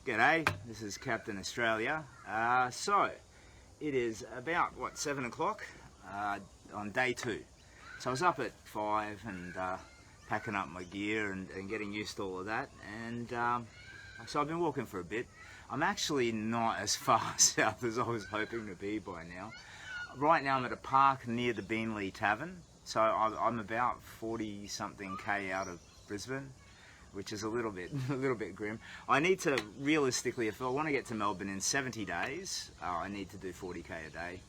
G'day, this is Captain Australia. So, it is about, 7 o'clock on day 2. So I was up at 5 and packing up my gear and getting used to all of that. And so I've been walking for a bit. I'm actually not as far south as I was hoping to be by now. Right now I'm at a park near the Beanley Tavern. So I'm about 40-something K out of Brisbane, which is a little bit grim. I need to, realistically, if I want to get to Melbourne in 70 days, I need to do 40k a day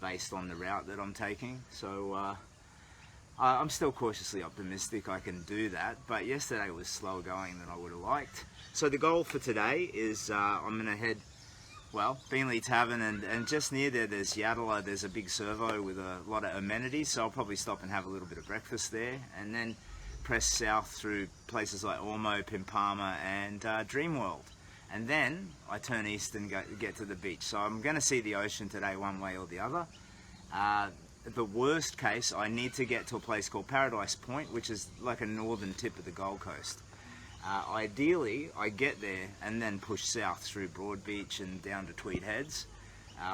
based on the route that I'm taking. So I'm still cautiously optimistic I can do that, but yesterday was slower going than I would have liked. So the goal for today is I'm going to head, Beanley Tavern, and just near there's Yadala. There's a big servo with a lot of amenities, so I'll probably stop and have a little bit of breakfast there, and then press south through places like Ormo, Pimpama and Dreamworld, and then I turn east and get to the beach. So I'm going to see the ocean today one way or the other. The worst case, I need to get to a place called Paradise Point, which is like a northern tip of the Gold Coast. Ideally I get there and then push south through Broadbeach and down to Tweed Heads.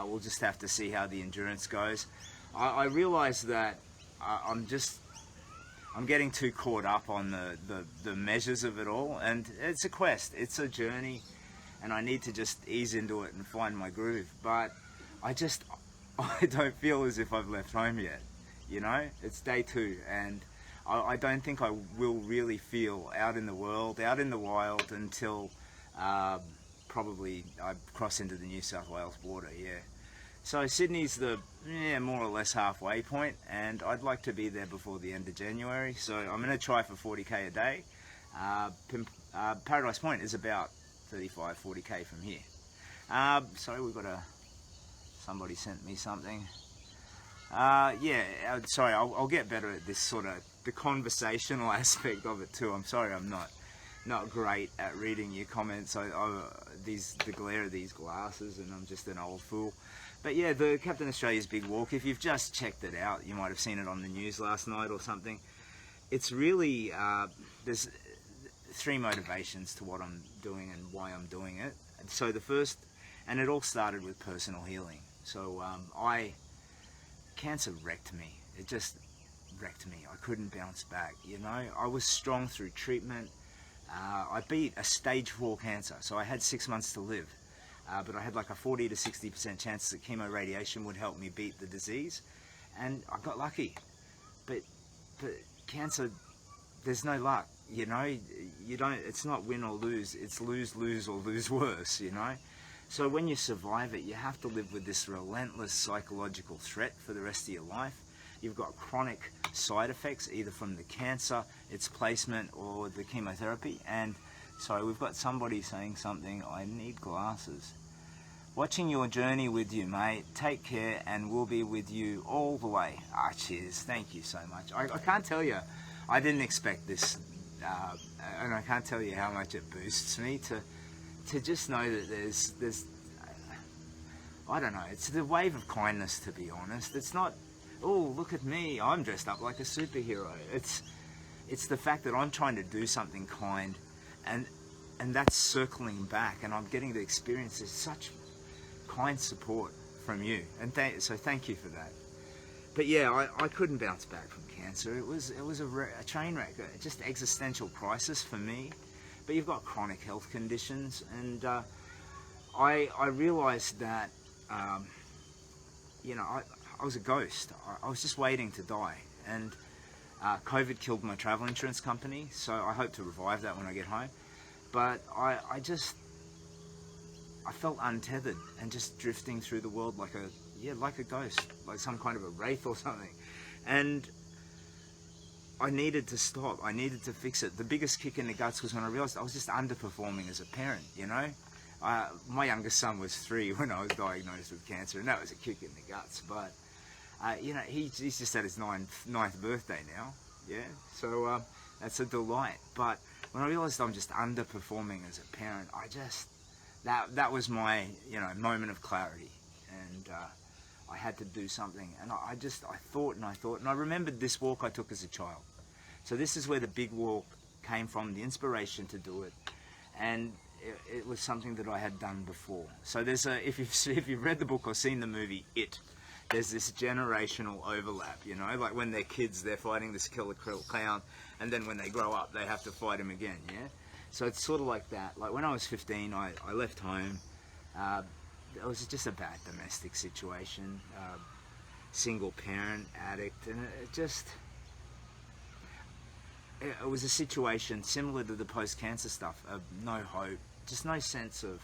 We'll just have to see how the endurance goes. I realise that I'm getting too caught up on the measures of it all, and it's a quest, it's a journey, and I need to just ease into it and find my groove. But I don't feel as if I've left home yet, you know? It's day 2, and I don't think I will really feel out in the world, out in the wild, until probably I cross into the New South Wales border, yeah. So Sydney's the more or less halfway point, and I'd like to be there before the end of January. So I'm going to try for 40k a day. Paradise Point is about 35-40k from here. Sorry, we've got somebody sent me something. Sorry, I'll get better at this sort of the conversational aspect of it too. I'm sorry, I'm not great at reading your comments. The glare of these glasses, and I'm just an old fool. But yeah, the Captain Australia's Big Walk, if you've just checked it out, you might have seen it on the news last night or something. It's really, there's 3 motivations to what I'm doing and why I'm doing it. So the first, and it all started with personal healing. So cancer wrecked me. It just wrecked me. I couldn't bounce back, you know. I was strong through treatment. I beat a stage 4 cancer, so I had 6 months to live. But I had like a 40 to 60% chance that chemo radiation would help me beat the disease, and I got lucky. But cancer, there's no luck, you know. You don't. It's not win or lose. It's lose, lose, or lose worse, you know. So when you survive it, you have to live with this relentless psychological threat for the rest of your life. You've got chronic side effects, either from the cancer, its placement, or the chemotherapy. And sorry, we've got somebody saying something. I need glasses. Watching your journey with you, mate. Take care, and we'll be with you all the way. Cheers. Thank you so much. I can't tell you, I didn't expect this, and I can't tell you how much it boosts me to just know that there's I don't know, it's the wave of kindness, to be honest. It's not, oh, look at me, I'm dressed up like a superhero. It's the fact that I'm trying to do something kind, and that's circling back, and I'm getting to experience such kind support from you, and so thank you for that. But yeah, I couldn't bounce back from cancer. It was a train wreck, just existential crisis for me. But you've got chronic health conditions, and I realised that you know, I was a ghost. I was just waiting to die, and COVID killed my travel insurance company, so I hope to revive that when I get home. But I felt untethered and just drifting through the world like a ghost, like some kind of a wraith or something. And I needed to stop. I needed to fix it. The biggest kick in the guts was when I realised I was just underperforming as a parent, you know. My youngest son was 3 when I was diagnosed with cancer, and that was a kick in the guts. But you know, he's just at his ninth birthday now, yeah. So that's a delight. But when I realised I'm just underperforming as a parent, that was my, you know, moment of clarity, and I had to do something. And I thought, and I remembered this walk I took as a child. So this is where the Big Walk came from, the inspiration to do it. And it was something that I had done before. So there's if you've read the book or seen the movie It, there's this generational overlap, you know, like when they're kids, they're fighting this killer clown, and then when they grow up, they have to fight him again, yeah? So it's sort of like that. Like when I was 15, I left home. It was just a bad domestic situation, single parent, addict, and it was a situation similar to the post-cancer stuff, of no hope, just no sense of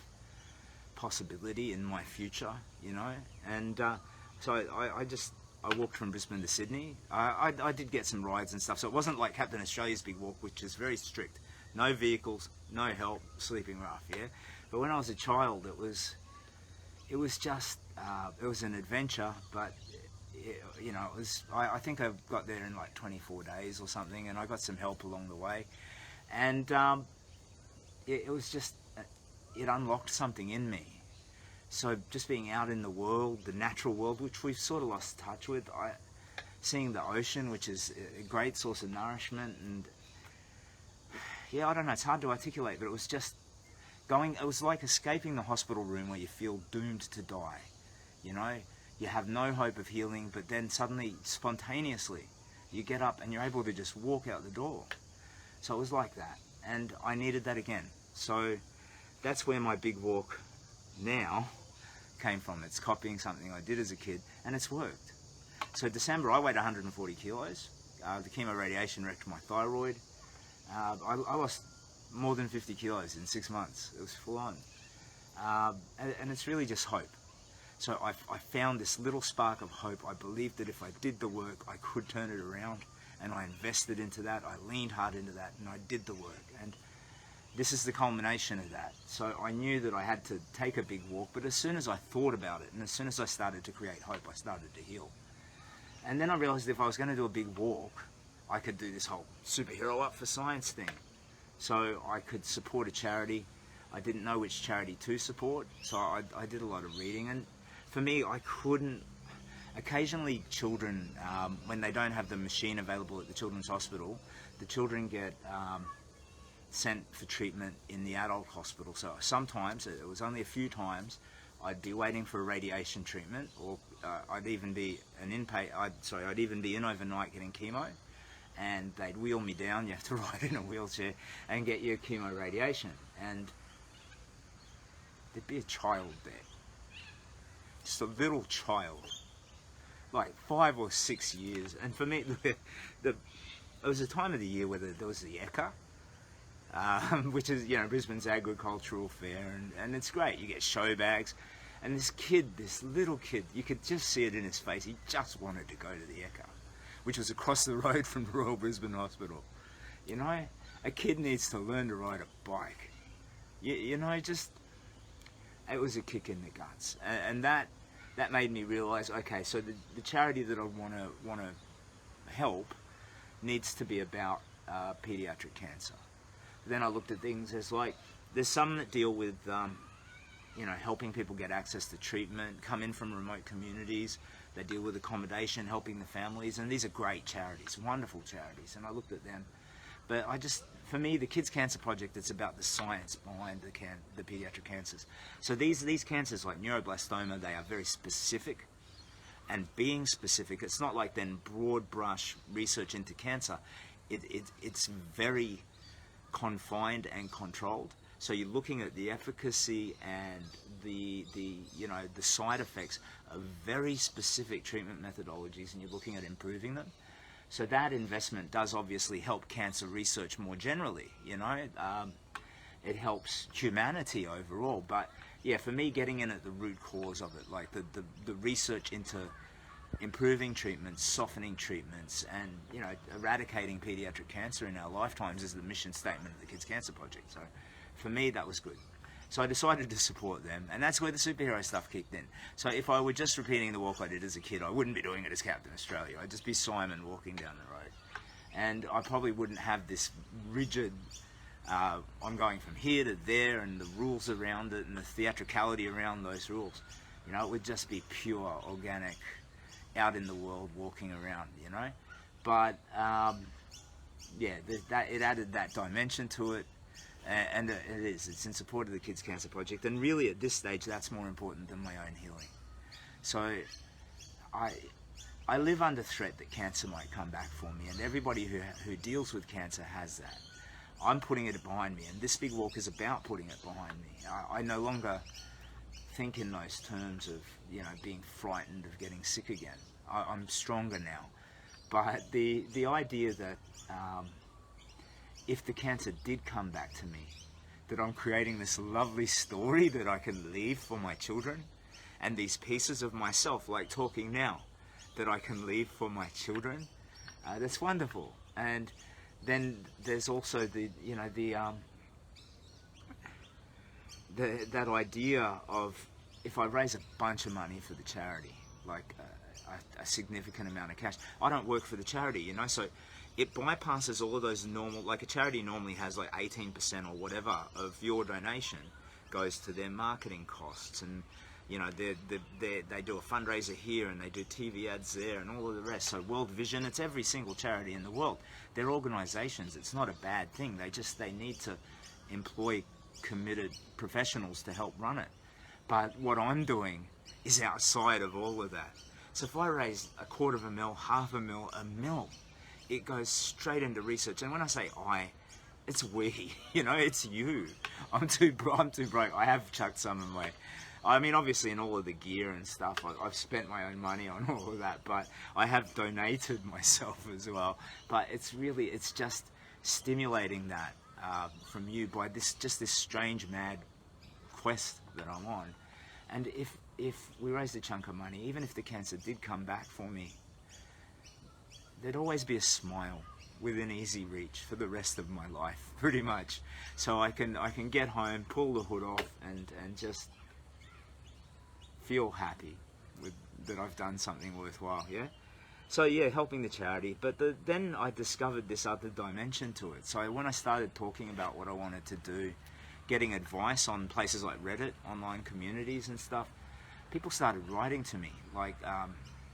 possibility in my future, you know, and so I walked from Brisbane to Sydney. I did get some rides and stuff, so it wasn't like Captain Australia's Big Walk, which is very strict. No vehicles, no help, sleeping rough, yeah? But when I was a child, it was just, it was an adventure, but, you know, I think I got there in like 24 days or something, and I got some help along the way. And it was just, it unlocked something in me. So just being out in the world, the natural world, which we've sort of lost touch with, seeing the ocean, which is a great source of nourishment, and yeah, I don't know, it's hard to articulate, but it was just it was like escaping the hospital room where you feel doomed to die, you know? You have no hope of healing, but then suddenly, spontaneously, you get up and you're able to just walk out the door. So it was like that, and I needed that again. So that's where my big walk now came from. It's copying something I did as a kid, and it's worked. So December, I weighed 140 kilos. The chemo radiation wrecked my thyroid. I lost more than 50 kilos in 6 months. It was full on. And it's really just hope. So I found this little spark of hope. I believed that if I did the work, I could turn it around, and I invested into that. I leaned hard into that, and I did the work. And this is the culmination of that. So I knew that I had to take a big walk, but as soon as I thought about it, and as soon as I started to create hope, I started to heal. And then I realized if I was going to do a big walk, I could do this whole superhero up for science thing. So I could support a charity. I didn't know which charity to support, so I did a lot of reading. And for me, I couldn't, occasionally children, when they don't have the machine available at the children's hospital, the children get sent for treatment in the adult hospital. So sometimes, it was only a few times, I'd be waiting for a radiation treatment, or I'd even be I'd even be in overnight getting chemo, and they'd wheel me down. You have to ride in a wheelchair and get your chemo radiation, and there'd be a child there, just a little child, like 5 or 6 years. And for me, it was a time of the year where there was the Eka, which is, you know, Brisbane's agricultural fair, and it's great. You get show bags, and this little kid, you could just see it in his face. He just wanted to go to the Eka, which was across the road from the Royal Brisbane Hospital. You know, a kid needs to learn to ride a bike. You know, just, it was a kick in the guts, and that made me realise, okay, so the charity that I want to help needs to be about pediatric cancer. Then I looked at things as like, there's some that deal with, you know, helping people get access to treatment, come in from remote communities. They deal with accommodation, helping the families, and these are great charities, wonderful charities, and I looked at them. But for me, the Kids Cancer Project, it's about the science behind the pediatric cancers. So these cancers, like neuroblastoma, they are very specific, and being specific, it's not like then broad brush research into cancer. It's very confined and controlled. So you're looking at the efficacy and the side effects of very specific treatment methodologies, and you're looking at improving them. So that investment does obviously help cancer research more generally, you know. It helps humanity overall. But yeah, for me, getting in at the root cause of it, like the research into improving treatments, softening treatments, and, you know, eradicating pediatric cancer in our lifetimes is the mission statement of the Kids Cancer Project. So for me, that was good. So I decided to support them, and that's where the superhero stuff kicked in. So if I were just repeating the walk I did as a kid, I wouldn't be doing it as Captain Australia. I'd just be Simon walking down the road. And I probably wouldn't have this rigid, I'm going from here to there, and the rules around it, and the theatricality around those rules. You know, it would just be pure, organic, out in the world, walking around, you know. But, yeah, it added that dimension to it. And it is. It's in support of the Kids Cancer Project. And really, at this stage, that's more important than my own healing. So I live under threat that cancer might come back for me. And everybody who deals with cancer has that. I'm putting it behind me. And this big walk is about putting it behind me. I no longer think in those terms of, you know, being frightened of getting sick again. I'm stronger now. But the idea that if the cancer did come back to me, that I'm creating this lovely story that I can leave for my children, and these pieces of myself, like talking now, that I can leave for my children, that's wonderful. And then there's also that idea of, if I raise a bunch of money for the charity, like a significant amount of cash, I don't work for the charity, you know, so it bypasses all of those normal, like a charity normally has like 18% or whatever of your donation goes to their marketing costs, and you know, they do a fundraiser here and they do TV ads there and all of the rest. So World Vision, it's every single charity in the world. They're organizations. It's not a bad thing. They need to employ committed professionals to help run it. But what I'm doing is outside of all of that. So if I raise $250,000, $500,000, $1 million, it goes straight into research. And when I say it's we, you know, it's you. I'm too broke. I have chucked some of my, I mean, obviously in all of the gear and stuff, I've spent my own money on all of that, but I have donated myself as well. But it's just stimulating that from you by this strange, mad quest that I'm on. And if we raised a chunk of money, even if the cancer did come back for me, there'd always be a smile within easy reach for the rest of my life, pretty much. So I can get home, pull the hood off, and just feel happy with that I've done something worthwhile. Yeah. So yeah, helping the charity. But then I discovered this other dimension to it. So when I started talking about what I wanted to do, getting advice on places like Reddit, online communities and stuff, people started writing to me, like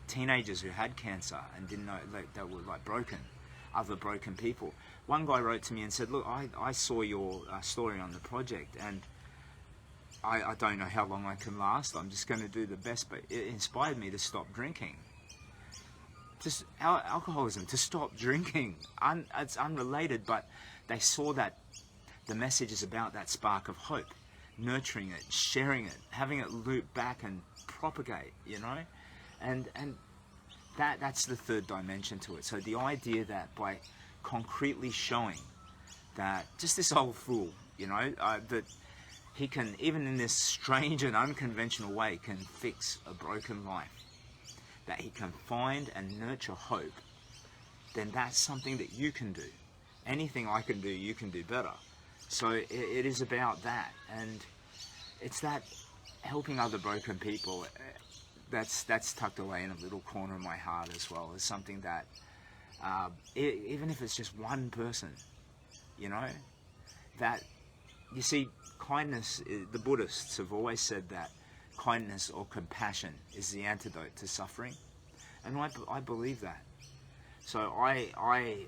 teenagers who had cancer and didn't know they were like broken, other broken people. One guy wrote to me and said, look, I saw your story on the project, and I don't know how long I can last. I'm just going to do the best, but it inspired me to stop drinking. Just alcoholism, to stop drinking. It's unrelated, but they saw that the message is about that spark of hope, nurturing it, sharing it, having it loop back and propagate, you know? And that's the third dimension to it. So the idea that by concretely showing that just this old fool, you know, that he can, even in this strange and unconventional way, can fix a broken life, that he can find and nurture hope, then that's something that you can do. Anything I can do, you can do better. So it is about that, and it's that helping other broken people. That's tucked away in a little corner of my heart as well, as something that even if it's just one person, you know, that, you see, kindness, the Buddhists have always said that kindness or compassion is the antidote to suffering, and I believe that. So I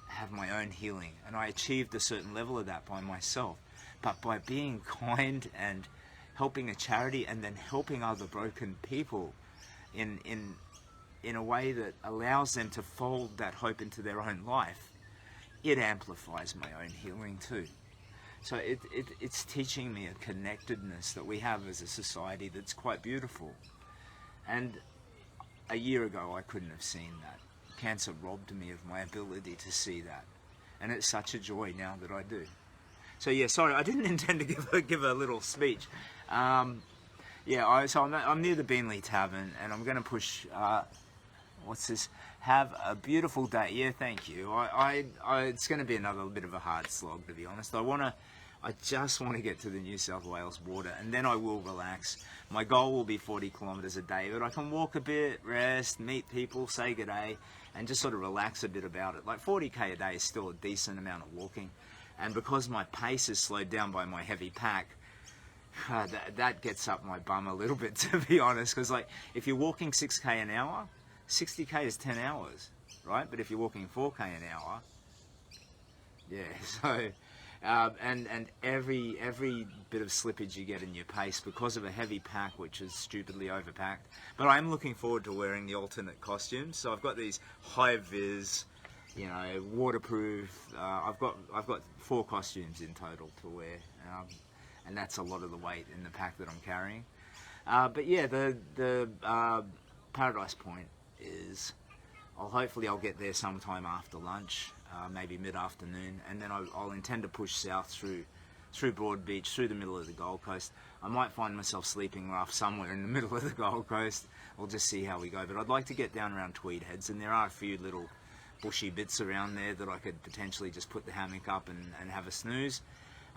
have my own healing, and I achieved a certain level of that by myself, but by being kind and helping a charity and then helping other broken people in a way that allows them to fold that hope into their own life, it amplifies my own healing too. So it's teaching me a connectedness that we have as a society that's quite beautiful. And a year ago I couldn't have seen that. Cancer robbed me of my ability to see that, and it's such a joy now that I do. So yeah, sorry, I didn't intend to give a little speech. I'm near the Beanley Tavern, and I'm going to push. What's this? Have a beautiful day. Yeah, thank you. It's going to be another bit of a hard slog, to be honest. I just want to get to the New South Wales border, and then I will relax. My goal will be 40 kilometres a day, but I can walk a bit, rest, meet people, say good day, and just sort of relax a bit about it. Like 40k a day is still a decent amount of walking, and because my pace is slowed down by my heavy pack, that gets up my bum a little bit, to be honest, because like if you're walking 6k an hour, 60k is 10 hours, right? But if you're walking 4k an hour, yeah, so And every bit of slippage you get in your pace because of a heavy pack, which is stupidly overpacked. But I'm looking forward to wearing the alternate costumes. So I've got these high vis, you know, waterproof. I've got 4 costumes in total to wear, and that's a lot of the weight in the pack that I'm carrying. But yeah, the Paradise Point is, hopefully I'll get there sometime after lunch, maybe mid-afternoon, and then I'll intend to push south through Broadbeach, through the middle of the Gold Coast. I might find myself sleeping rough somewhere in the middle of the Gold Coast. We'll just see how we go. But I'd like to get down around Tweed Heads, and there are a few little bushy bits around there that I could potentially just put the hammock up and have a snooze.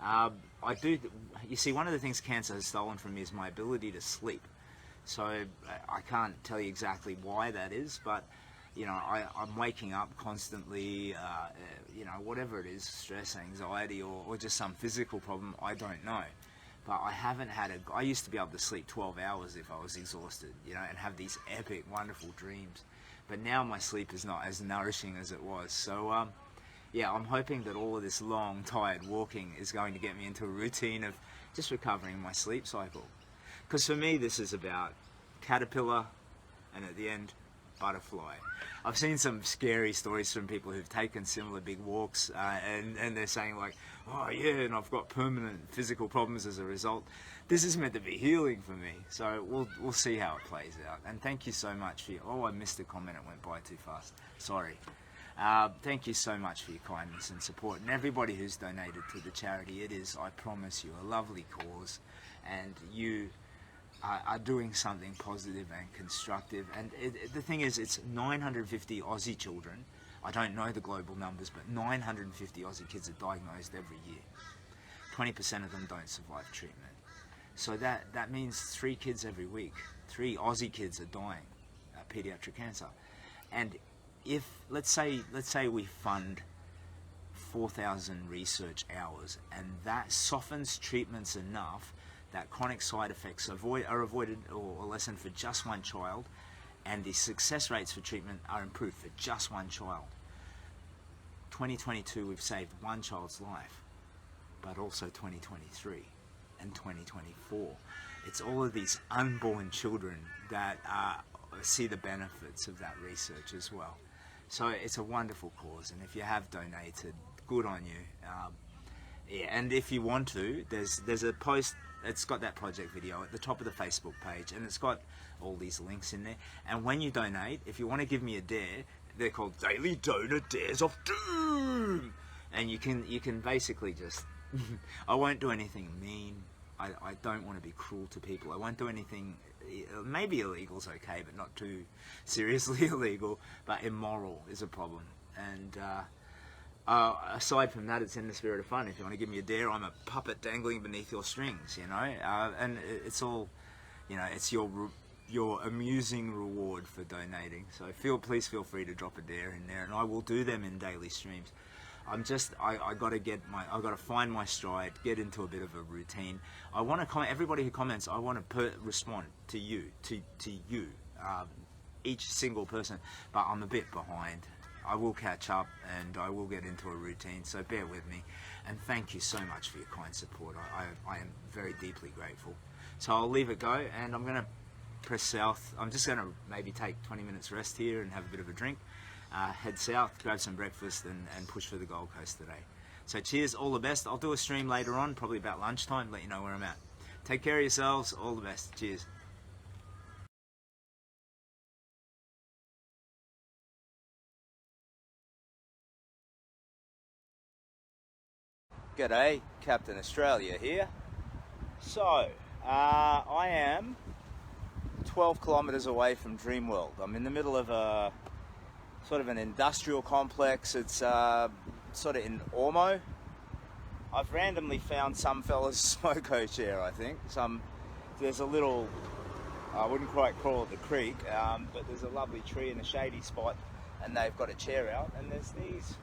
You see, one of the things cancer has stolen from me is my ability to sleep. So I can't tell you exactly why that is, but you know, I'm waking up constantly, you know, whatever it is, stress, anxiety, or just some physical problem, I don't know. But I haven't had I used to be able to sleep 12 hours if I was exhausted, you know, and have these epic, wonderful dreams. But now my sleep is not as nourishing as it was. So, yeah, I'm hoping that all of this long, tired walking is going to get me into a routine of just recovering my sleep cycle. Because for me, this is about caterpillar, and at the end, butterfly. I've seen some scary stories from people who've taken similar big walks, and they're saying like, oh yeah, and I've got permanent physical problems as a result. This is meant to be healing for me, so we'll see how it plays out. And thank you so much for I missed a comment, it went by too fast, sorry. Thank you so much for your kindness and support, and everybody who's donated to the charity. It is, I promise you, a lovely cause, and you are doing something positive and constructive. And the thing is, it's 950 Aussie children. I don't know the global numbers, but 950 Aussie kids are diagnosed every year. 20% of them don't survive treatment. So that means 3 kids every week. 3 Aussie kids are dying of pediatric cancer. And if, let's say we fund 4,000 research hours, and that softens treatments enough that chronic side effects are avoided or lessened for just 1 child, and the success rates for treatment are improved for just 1 child. 2022, we've saved 1 child's life, but also 2023 and 2024. It's all of these unborn children that see the benefits of that research as well. So it's a wonderful cause, and if you have donated, good on you. Yeah, and if you want to, there's a post. It's got that project video at the top of the Facebook page, and it's got all these links in there. And when you donate, if you want to give me a dare, they're called Daily Donor Dares of Doom, and you can basically just I won't do anything mean. I don't want to be cruel to people. I won't do anything. Maybe illegal is okay, but not too seriously illegal. But immoral is a problem. And aside from that, it's in the spirit of fun. If you want to give me a dare, I'm a puppet dangling beneath your strings, you know. And it's all, you know, it's your amusing reward for donating. So please feel free to drop a dare in there, and I will do them in daily streams. I got to find my stride, get into a bit of a routine. I want to comment. Everybody who comments, I want to respond to you, each single person. But I'm a bit behind. I will catch up, and I will get into a routine. So bear with me, and thank you so much for your kind support. I am very deeply grateful. So I'll leave it go, and I'm going to press south. I'm just going to maybe take 20 minutes rest here and have a bit of a drink. Head south, grab some breakfast, and push for the Gold Coast today. So cheers, all the best. I'll do a stream later on, probably about lunchtime, let you know where I'm at. Take care of yourselves, all the best. Cheers. G'day, Captain Australia here. So, I am 12 kilometres away from Dreamworld. I'm in the middle of a sort of an industrial complex. It's sort of in Ormo. I've randomly found some fella's smoko chair, I think. There's a little, I wouldn't quite call it the creek, but there's a lovely tree in a shady spot, and they've got a chair out, and there's these,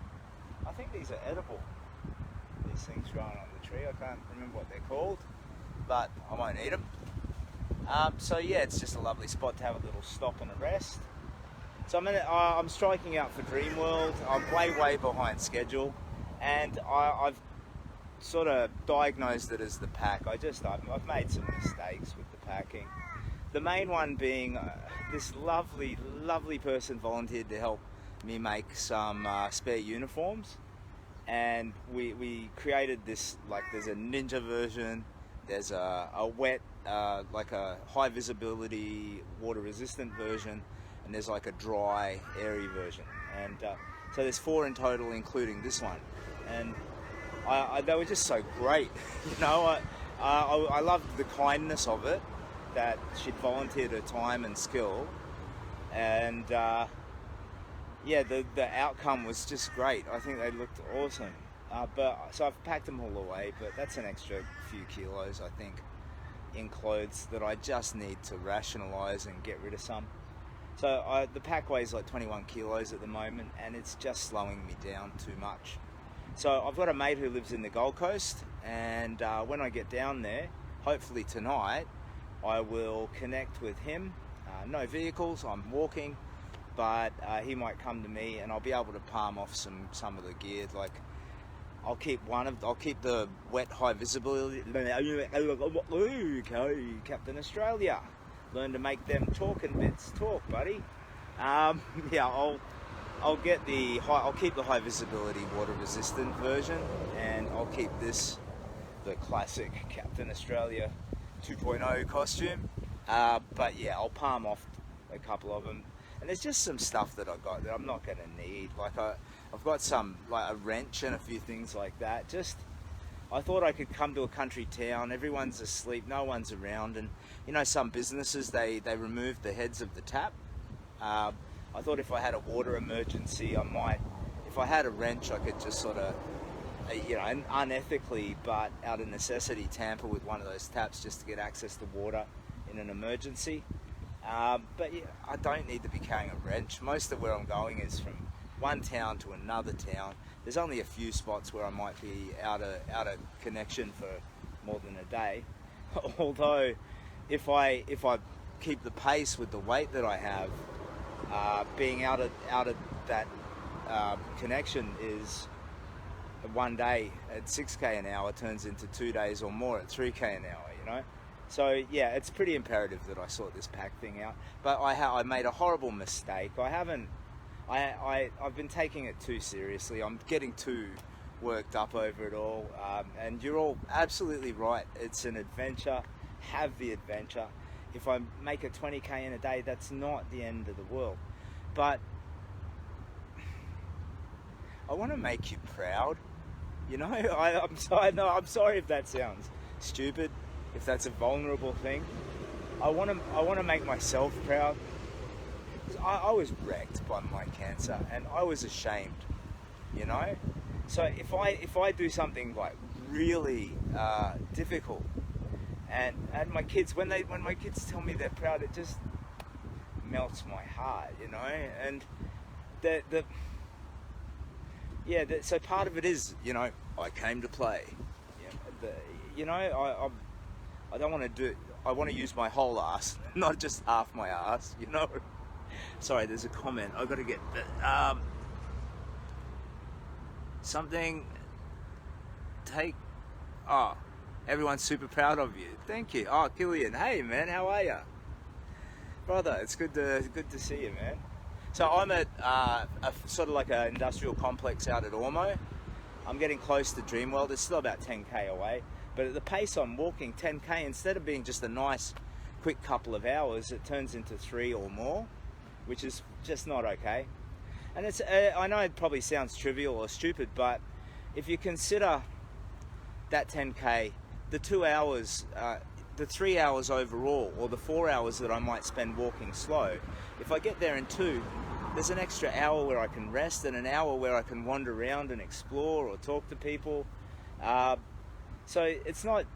I think these are edible, these things growing on the tree. I can't remember what they're called, but I won't eat them. So yeah, it's just a lovely spot to have a little stop and a rest. So I'm striking out for Dreamworld. I'm way behind schedule, and I've sort of diagnosed it as the pack. I've made some mistakes with the packing. The main one being this lovely person volunteered to help me make some spare uniforms, and we created this, like, there's a ninja version, there's a wet, like a high visibility water resistant version, and there's like a dry airy version, and so there's 4 in total, including this one, and they were just so great. I loved the kindness of it, that she'd volunteered her time and skill, and yeah, the outcome was just great. I think they looked awesome. So I've packed them all away, but that's an extra few kilos, I think, in clothes that I just need to rationalise and get rid of some. So the pack weighs like 21 kilos at the moment, and it's just slowing me down too much. So I've got a mate who lives in the Gold Coast, and when I get down there, hopefully tonight, I will connect with him. No vehicles, I'm walking, but he might come to me, and I'll be able to palm off some of the gear. Like, I'll keep the wet high visibility. Okay, Captain Australia, learn to make them talking bits talk, buddy. Yeah, I'll keep the high visibility water resistant version, and I'll keep the classic Captain Australia 2.0 costume. But yeah, I'll palm off a couple of them. And there's just some stuff that I've got that I'm not going to need. Like I've got some, like a wrench and a few things like that. Just, I thought I could come to a country town, everyone's asleep, no one's around, and some businesses, they remove the heads of the tap. I thought if I had a water emergency, I might, if I had a wrench, I could just sort of, unethically, but out of necessity, tamper with one of those taps just to get access to water in an emergency. But yeah, I don't need to be carrying a wrench. Most of where I'm going is from one town to another town. There's only a few spots where I might be out of connection for more than a day. Although, if I keep the pace with the weight that I have, being out of that connection is one day at 6k an hour turns into 2 days or more at 3k an hour. So yeah, it's pretty imperative that I sort this pack thing out. But I made a horrible mistake. I've been taking it too seriously. I'm getting too worked up over it all. And you're all absolutely right. It's an adventure. Have the adventure. If I make it 20k in a day, that's not the end of the world. But I want to make you proud. I'm sorry if that sounds stupid, if that's a vulnerable thing. I want to make myself proud. I was wrecked by my cancer, and I was ashamed. So if I do something like really difficult, and my kids, when my kids tell me they're proud, it just melts my heart. And so part of it is, I came to play. I don't want to do. I want to use my whole ass, not just half my ass. Sorry, there's a comment. I've got to get something. Everyone's super proud of you. Thank you. Oh, Killian. Hey, man, how are you, brother? It's good to see you, man. So I'm at a sort of like an industrial complex out at Ormo. I'm getting close to Dreamworld. It's still about 10k away, but at the pace I'm walking, 10k, instead of being just a nice quick couple of hours, it turns into 3 or more, which is just not okay. And it's I know it probably sounds trivial or stupid, but if you consider that 10k, the 2 hours, the 3 hours overall, or the 4 hours that I might spend walking slow, if I get there in 2, there's an extra hour where I can rest and an hour where I can wander around and explore or talk to people. So it's not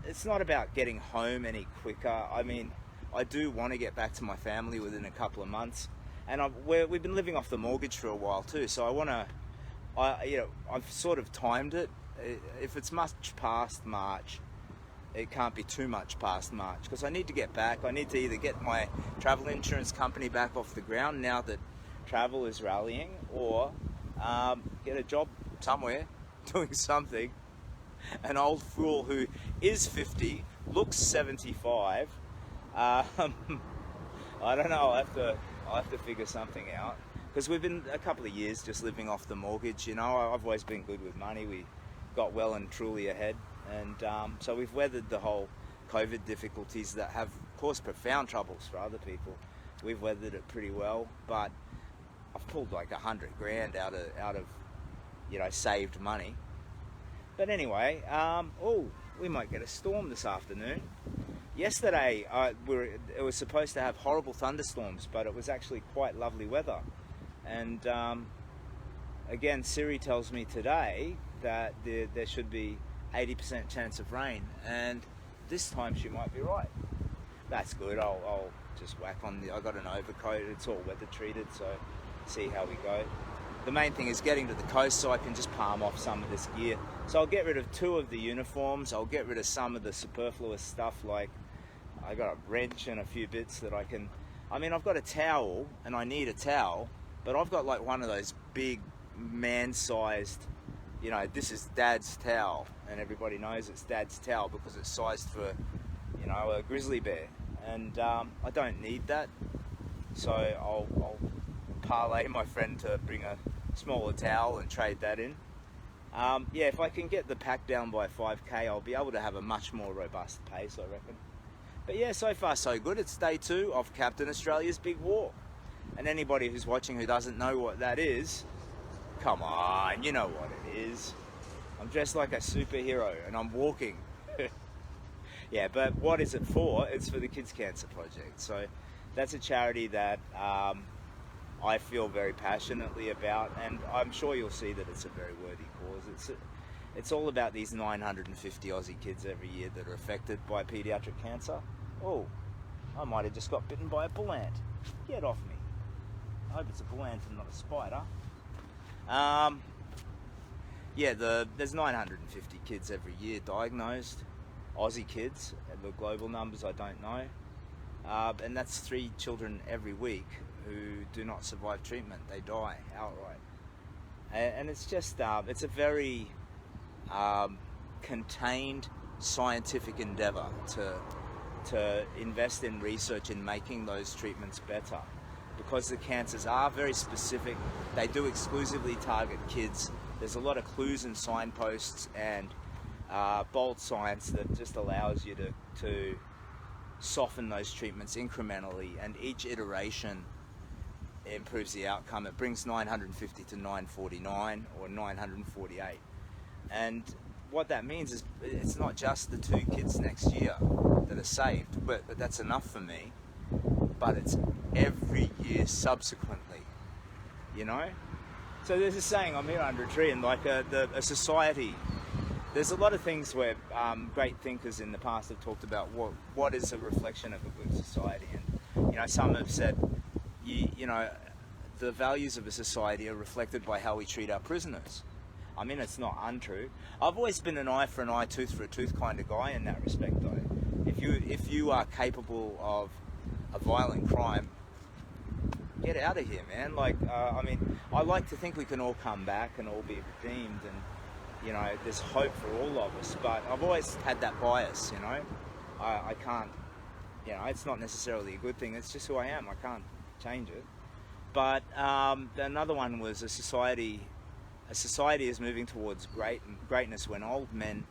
about getting home any quicker. I mean, I do want to get back to my family within a couple of months, and we've been living off the mortgage for a while too. So I've sort of timed it. If it's much past March, it can't be too much past March, because I need to get back. I need to either get my travel insurance company back off the ground now that travel is rallying, or get a job somewhere doing something. an old fool who is 50, looks 75. I don't know. I'll have to figure something out, because we've been a couple of years just living off the mortgage. You know, I've always been good with money. We got well and truly ahead, and so we've weathered the whole COVID difficulties that have caused profound troubles for other people. We've weathered it pretty well, but I've pulled like $100,000 out of saved money. But anyway, we might get a storm this afternoon. Yesterday, it was supposed to have horrible thunderstorms, but it was actually quite lovely weather. And again, Siri tells me today that there should be 80% chance of rain, and this time she might be right. That's good. I'll just whack on I got an overcoat. It's all weather treated, so see how we go. The main thing is getting to the coast so I can just palm off some of this gear. So I'll get rid of 2 of the uniforms. I'll get rid of some of the superfluous stuff, like I got a wrench and a few bits that I've got a towel, and I need a towel, but I've got like one of those big man-sized, this is Dad's towel, and everybody knows it's Dad's towel because it's sized for, a grizzly bear, and I don't need that, so I'll parlay my friend to bring a smaller towel and trade that in. If I can get the pack down by 5k, I'll be able to have a much more robust pace, I reckon. But yeah, so far so good. It's day 2 of Captain Australia's Big Walk. And anybody who's watching who doesn't know what that is, come on, you know what it is. I'm dressed like a superhero and I'm walking. Yeah, but what is it for? It's for the Kids Cancer Project. So that's a charity that I feel very passionately about, and I'm sure you'll see that it's a very worthy cause. It's all about these 950 Aussie kids every year that are affected by paediatric cancer. Oh, I might have just got bitten by a bull ant. Get off me. I hope it's a bull ant and not a spider. There's 950 kids every year diagnosed. Aussie kids. The global numbers I don't know. And that's 3 children every week who do not survive treatment. They die outright. And it's just, it's a very contained scientific endeavor to invest in research in making those treatments better, because the cancers are very specific. They do exclusively target kids. There's a lot of clues and signposts and bold science that just allows you to soften those treatments incrementally, and each iteration improves the outcome. It brings 950 to 949 or 948. And what that means is it's not just the 2 kids next year that are saved, but that's enough for me, but it's every year subsequently, So there's a saying, I'm here under a tree, and like a society, there's a lot of things where great thinkers in the past have talked about what is a reflection of a good society, and some have said, the values of a society are reflected by how we treat our prisoners. I mean, it's not untrue. I've always been an eye for an eye, tooth for a tooth kind of guy in that respect, though. If you are capable of a violent crime, get out of here, man. I like to think we can all come back and all be redeemed, and there's hope for all of us. But I've always had that bias, I can't, it's not necessarily a good thing. It's just who I am. I can't change it. But another one was a society is moving towards greatness when old men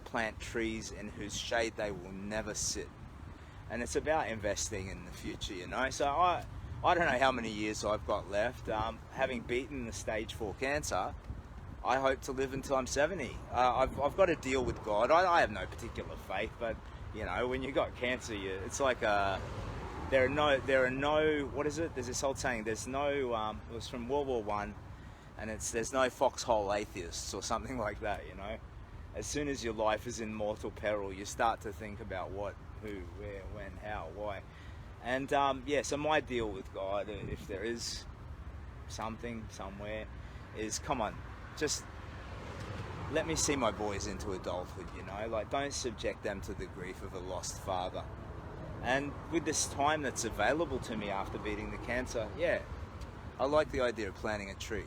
plant trees in whose shade they will never sit. And it's about investing in the future, So I don't know how many years I've got left. Having beaten the stage 4 cancer, I hope to live until I'm 70. I've got to deal with God. I have no particular faith, but when you got cancer, it's like there are no. What is it? There's this old saying. There's no. It was from World War I, and there's no foxhole atheists or something like that. As soon as your life is in mortal peril, you start to think about what, who, where, when, how, why. And so my deal with God, if there is something somewhere, is come on, just let me see my boys into adulthood, don't subject them to the grief of a lost father. And with this time that's available to me after beating the cancer, I like the idea of planting a tree,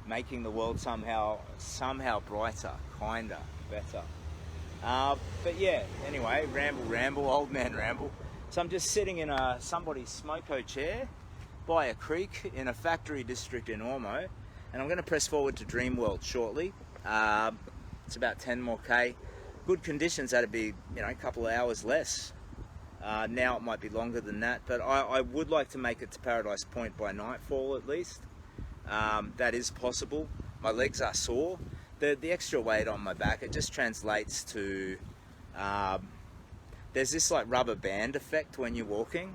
making the world somehow brighter, kinder, better. But yeah, anyway, ramble, old man ramble. So I'm just sitting in somebody's smoko chair by a creek in a factory district in Ormo, and I'm going to press forward to Dreamworld shortly. It's about 10 more K. Good conditions, that'd be, a couple of hours less. Now it might be longer than that, but I would like to make it to Paradise Point by nightfall at least. That is possible. My legs are sore. The extra weight on my back, it just translates to, there's this like rubber band effect when you're walking.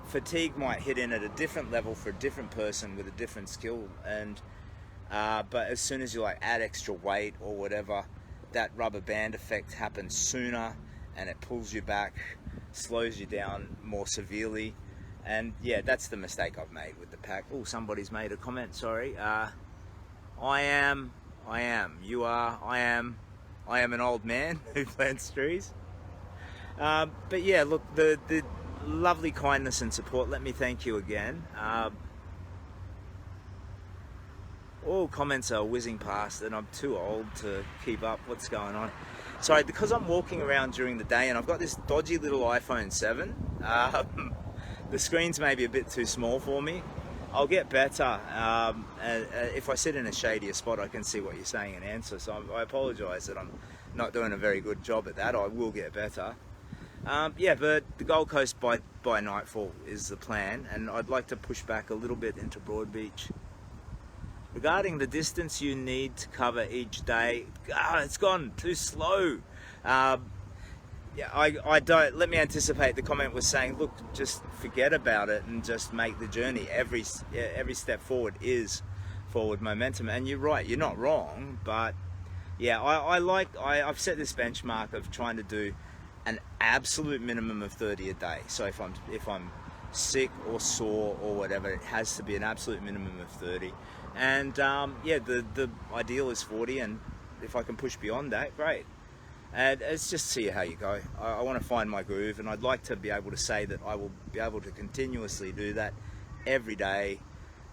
Fatigue might hit in at a different level for a different person with a different skill, and but as soon as you like add extra weight or whatever, that rubber band effect happens sooner, and it pulls you back, slows you down more severely. And yeah, that's the mistake I've made with the pack. Oh, somebody's made a comment, sorry. I am an old man who plants trees. But yeah, look, the lovely kindness and support, let me thank you again. All comments are whizzing past and I'm too old to keep up what's going on. Sorry, because I'm walking around during the day and I've got this dodgy little iPhone 7, the screen's maybe a bit too small for me. I'll get better. If I sit in a shadier spot, I can see what you're saying and answer. So I apologise that I'm not doing a very good job at that. I will get better. Yeah, but the Gold Coast by nightfall is the plan, and I'd like to push back a little bit into Broadbeach. Regarding the distance you need to cover each day, it's gone too slow. Yeah, I don't. Let me anticipate. The comment was saying, look, just forget about it and just make the journey. Every step forward is forward momentum, and you're right. You're not wrong, but yeah, I've set this benchmark of trying to do an absolute minimum of 30 a day. So if I'm sick or sore or whatever, it has to be an absolute minimum of 30. And yeah, the ideal is 40, and if I can push beyond that, great. And it's just see how you go. I want to find my groove, and I'd like to be able to say that I will be able to continuously do that every day.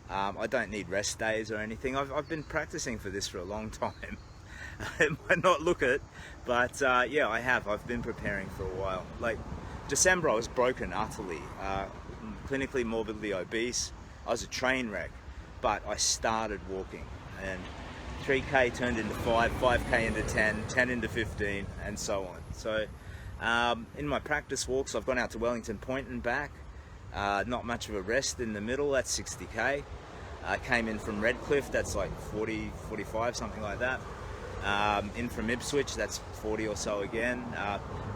I don't need rest days or anything. I've been practicing for this for a long time. It might not look it, but yeah, I have. I've been preparing for a while. Like December, I was broken utterly, clinically morbidly obese. I was a train wreck, but I started walking, and 3K turned into 5, 5K into 10, 10 into 15, and so on. So in my practice walks, I've gone out to Wellington Point and back. Not much of a rest in the middle, that's 60K. Came in from Redcliffe, that's like 40, 45, something like that. In from Ipswich, that's 40 or so again.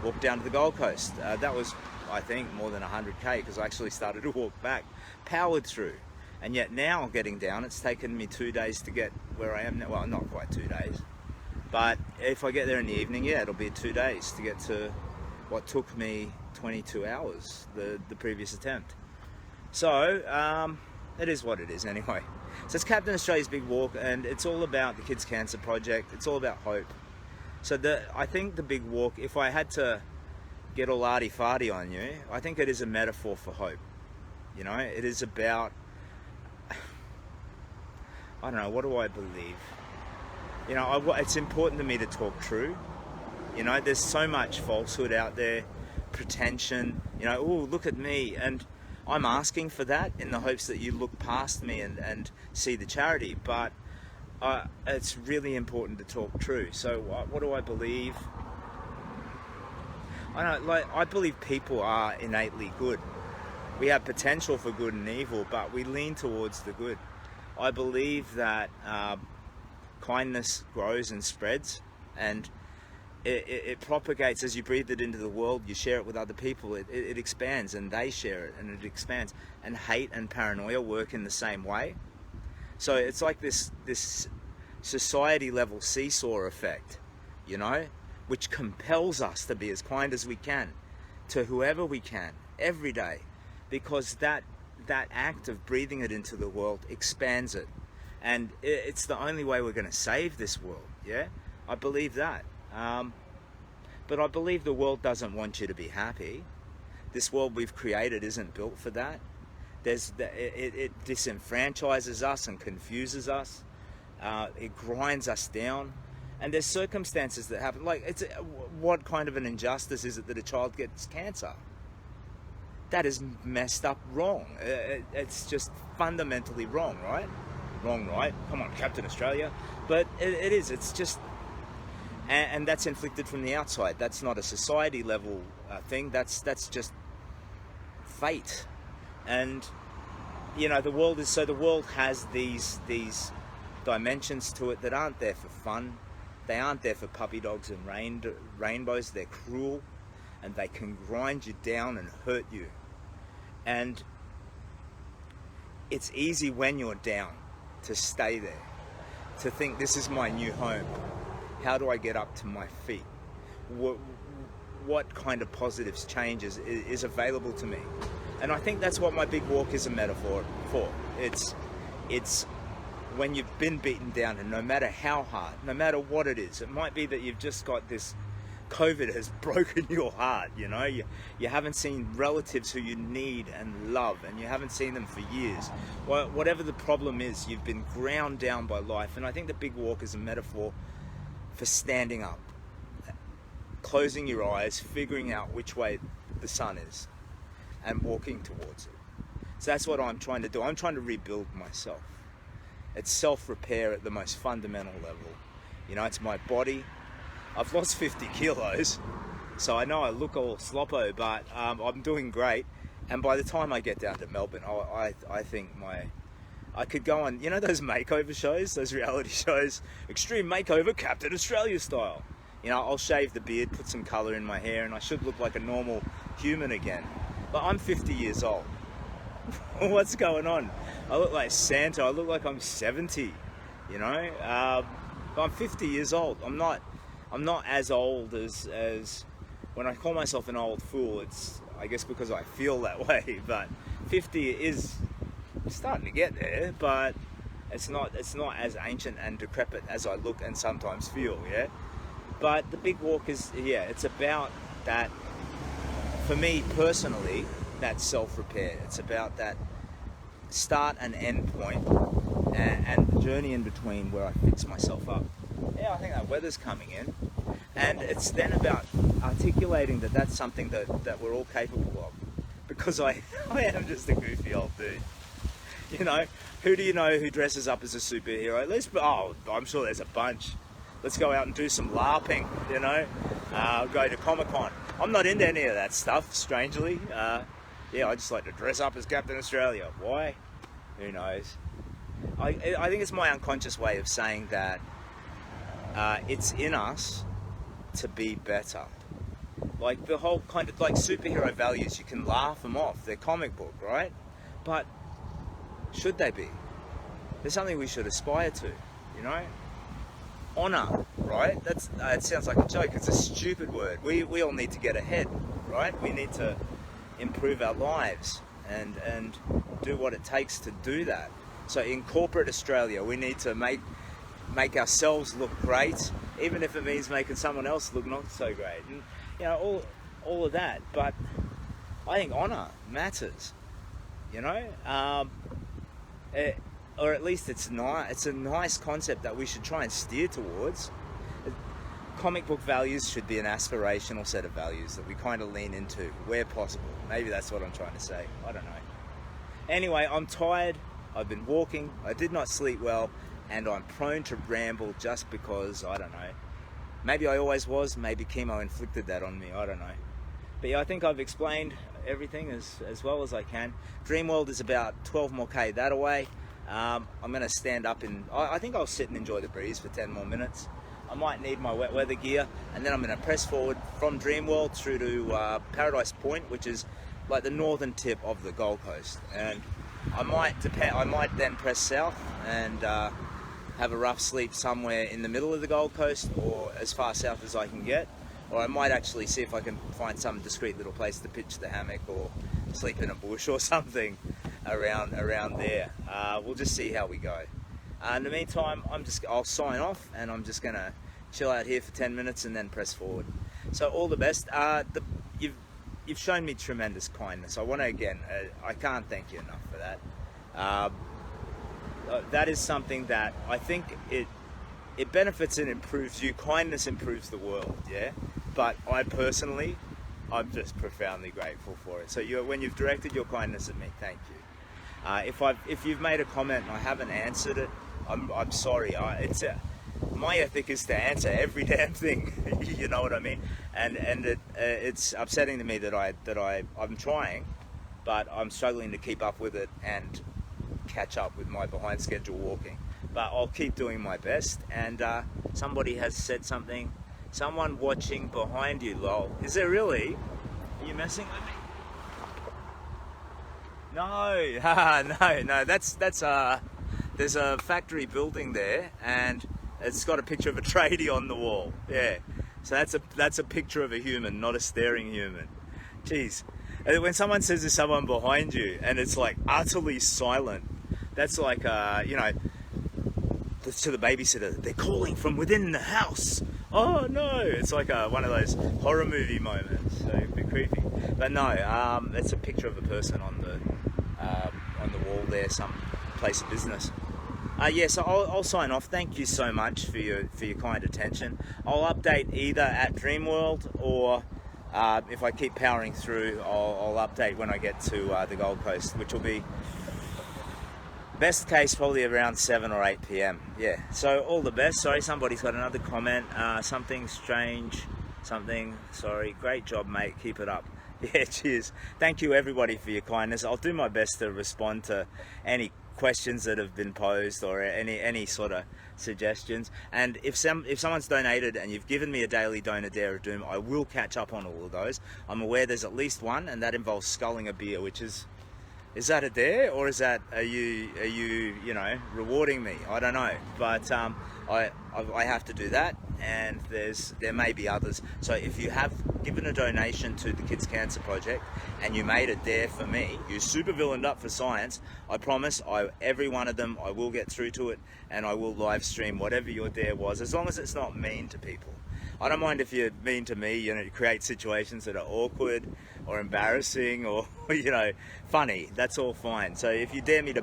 Walked down to the Gold Coast. That was, I think, more than 100K, because I actually started to walk back, powered through. And yet now getting down, it's taken me 2 days to get where I am now. Well, not quite 2 days, but if I get there in the evening, yeah, it'll be 2 days to get to what took me 22 hours, the previous attempt. So it is what it is anyway. So it's Captain Australia's Big Walk, and it's all about the Kids Cancer Project. It's all about hope. So I think the Big Walk, if I had to get all arty-farty on you, I think it is a metaphor for hope. You know, it is about, I don't know, what do I believe? You know, it's important to me to talk true. You know, there's so much falsehood out there, pretension, you know, oh, look at me. And I'm asking for that in the hopes that you look past me and see the charity. But it's really important to talk true. So what do I believe? I believe people are innately good. We have potential for good and evil, but we lean towards the good. I believe that kindness grows and spreads, and it propagates as you breathe it into the world. You share it with other people, it expands, and they share it, and it expands. And hate and paranoia work in the same way. So it's like this society level seesaw effect, you know, which compels us to be as kind as we can to whoever we can every day, because that act of breathing it into the world expands it, and it's the only way we're going to save this world. Yeah, I believe that. But I believe the world doesn't want you to be happy. This world we've created isn't built for that. It disenfranchises us and confuses us. It grinds us down. And there's circumstances that happen. Like, what kind of an injustice is it that a child gets cancer? That is messed up wrong. It's just fundamentally wrong, right? Wrong, right? Come on, Captain Australia. But it is. It's just... And that's inflicted from the outside. That's not a society level thing. That's just fate. And, you know, the world has these dimensions to it that aren't there for fun. They aren't there for puppy dogs and rainbows. They're cruel, and they can grind you down and hurt you. And it's easy when you're down to stay there, to think, this is my new home. How do I get up to my feet? What kind of positives changes is available to me? And I think that's what my big walk is a metaphor for. It's when you've been beaten down, and no matter how hard, no matter what it is, it might be that you've just got this COVID has broken your heart, you know, you haven't seen relatives who you need and love, and you haven't seen them for years. Well, whatever the problem is, you've been ground down by life. And I think the big walk is a metaphor for standing up, closing your eyes, figuring out which way the sun is, and walking towards it. So that's what I'm trying to do. I'm trying to rebuild myself. It's self-repair at the most fundamental level. You know, it's my body. I've lost 50 kilos, so I know I look all sloppo, but I'm doing great. And by the time I get down to Melbourne, I think I could go on, you know, those makeover shows, those reality shows, Extreme Makeover, Captain Australia style. You know, I'll shave the beard, put some colour in my hair, and I should look like a normal human again. But I'm 50 years old. What's going on? I look like Santa. I look like I'm 70, you know. But I'm 50 years old. I'm not as old as when I call myself an old fool. It's, I guess, because I feel that way. But 50 is starting to get there, but it's not as ancient and decrepit as I look and sometimes feel. Yeah. But the big walk is, yeah, it's about that. For me personally, that self-repair. It's about that start and end point, and the journey in between where I fix myself up. Yeah, I think that weather's coming in, and it's then about articulating that that's something that we're all capable of, because I am just a goofy old dude. You know, who do you know who dresses up as a superhero? I'm sure there's a bunch. Let's go out and do some LARPing, you know, go to Comic-Con. I'm not into any of that stuff, strangely. Yeah, I just like to dress up as Captain Australia. Why? Who knows? I think it's my unconscious way of saying that it's in us to be better. Like the whole kind of like superhero values, you can laugh them off. They're comic book, right? But should they be? There's something we should aspire to, you know? Honor, right? It sounds like a joke. It's a stupid word. We all need to get ahead, right? We need to improve our lives and do what it takes to do that. So in corporate Australia, we need to make ourselves look great, even if it means making someone else look not so great, and you know, all of that. But I think honor matters, you know, or at least it's a nice concept that we should try and steer towards. Comic book values should be an aspirational set of values that we kind of lean into where possible. Maybe that's what I'm trying to say. I don't know. Anyway, I'm tired. I've been walking. I did not sleep well, and I'm prone to ramble just because, I don't know. Maybe I always was. Maybe chemo inflicted that on me. I don't know. But yeah, I think I've explained everything as well as I can. Dreamworld is about 12 more K that away. I'm going to stand up I think I'll sit and enjoy the breeze for 10 more minutes. I might need my wet weather gear, and then I'm going to press forward from Dreamworld through to Paradise Point, which is like the northern tip of the Gold Coast. And I might then press south and have a rough sleep somewhere in the middle of the Gold Coast, or as far south as I can get. Or I might actually see if I can find some discreet little place to pitch the hammock or sleep in a bush or something around there. We'll just see how we go. In the meantime, I'll sign off, and I'm just gonna chill out here for 10 minutes and then press forward. So all the best. You've shown me tremendous kindness. I want to again, I can't thank you enough for that. that is something that I think it benefits and improves you. Kindness improves the world, yeah. But I'm just profoundly grateful for it. So when you've directed your kindness at me, thank you. If you've made a comment and I haven't answered it, I'm sorry. My ethic is to answer every damn thing. You know what I mean? And it's upsetting to me that I'm trying, but I'm struggling to keep up with it and catch up with my behind schedule walking. But I'll keep doing my best. And somebody has said something. Someone watching behind you, lol. Is there really? Are you messing with me? No, no. That's there's a factory building there, and it's got a picture of a tradie on the wall. Yeah. So that's a picture of a human, not a staring human. Jeez. And when someone says there's someone behind you and it's like utterly silent, that's like to the babysitter, they're calling from within the house. Oh no! It's like one of those horror movie moments. So a bit creepy. But no, it's a picture of a person on the wall there, some place of business. So I'll sign off. Thank you so much for your kind attention. I'll update either at Dreamworld or if I keep powering through, I'll update when I get to the Gold Coast, which will be best case probably around 7 or 8 p.m. Yeah, so all the best. Sorry, somebody's got another comment. Something strange, sorry. Great job, mate. Keep it up. Yeah, cheers. Thank you, everybody, for your kindness. I'll do my best to respond to any questions that have been posed or any sort of suggestions. And if someone's donated and you've given me a daily donor dare of doom, I will catch up on all of those. I'm aware there's at least one, and that involves sculling a beer, which is that a dare, or is that are you rewarding me? I don't know, but I have to do that, and there may be others. So if you have given a donation to the Kids Cancer Project and you made a dare for me, you super villained up for science, I promise every one of them I will get through to it, and I will live stream whatever your dare was, as long as it's not mean to people. I don't mind if you're mean to me, you create situations that are awkward or embarrassing or, funny. That's all fine. So if you dare me to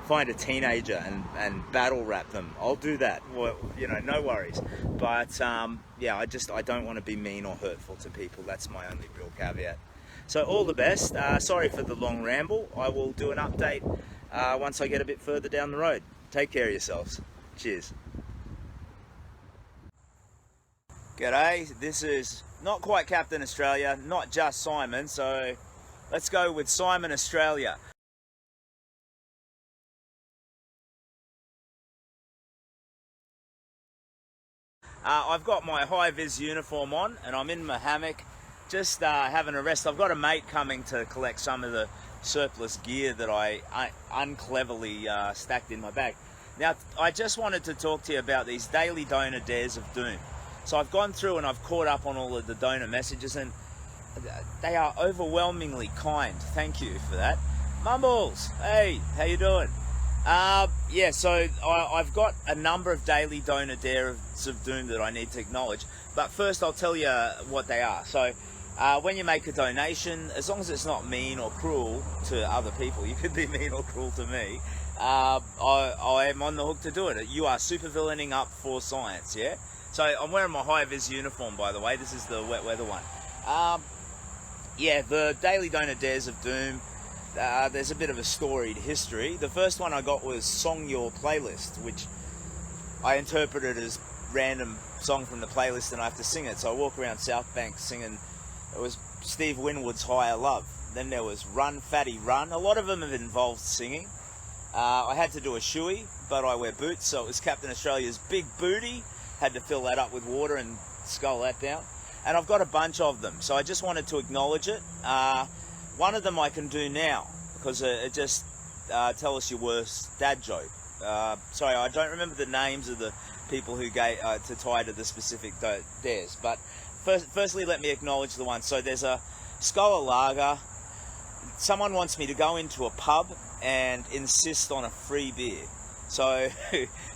find a teenager and battle rap them, I'll do that. Well, no worries. But, I don't want to be mean or hurtful to people. That's my only real caveat. So all the best. Sorry for the long ramble. I will do an update once I get a bit further down the road. Take care of yourselves. Cheers. G'day, this is not quite Captain Australia, not just Simon, so let's go with Simon Australia. I've got my high-vis uniform on and I'm in my hammock, just having a rest. I've got a mate coming to collect some of the surplus gear that I uncleverly stacked in my bag. Now, I just wanted to talk to you about these daily donor dares of doom. So I've gone through and I've caught up on all of the donor messages, and they are overwhelmingly kind. Thank you for that. Mumbles, hey, how you doing? So I've got a number of daily donor dares of doom that I need to acknowledge. But first I'll tell you what they are. So when you make a donation, as long as it's not mean or cruel to other people, you could be mean or cruel to me, I am on the hook to do it. You are super villaining up for science, yeah? So I'm wearing my high-vis uniform, by the way. This is the wet weather one. The daily donor dares of doom. There's a bit of a storied history. The first one I got was Song Your Playlist, which I interpreted as random song from the playlist and I have to sing it. So I walk around South Bank singing. It was Steve Winwood's Higher Love. Then there was Run Fatty Run. A lot of them have involved singing. I had to do a shoey, but I wear boots, so it was Captain Australia's Big Booty. Had to fill that up with water and scull that down. And I've got a bunch of them, so I just wanted to acknowledge it. One of them I can do now, because it just tell us your worst dad joke. Sorry, I don't remember the names of the people who gave to tie to the specific dares, but firstly let me acknowledge the one. So there's a Scholar Lager. Someone wants me to go into a pub and insist on a free beer. So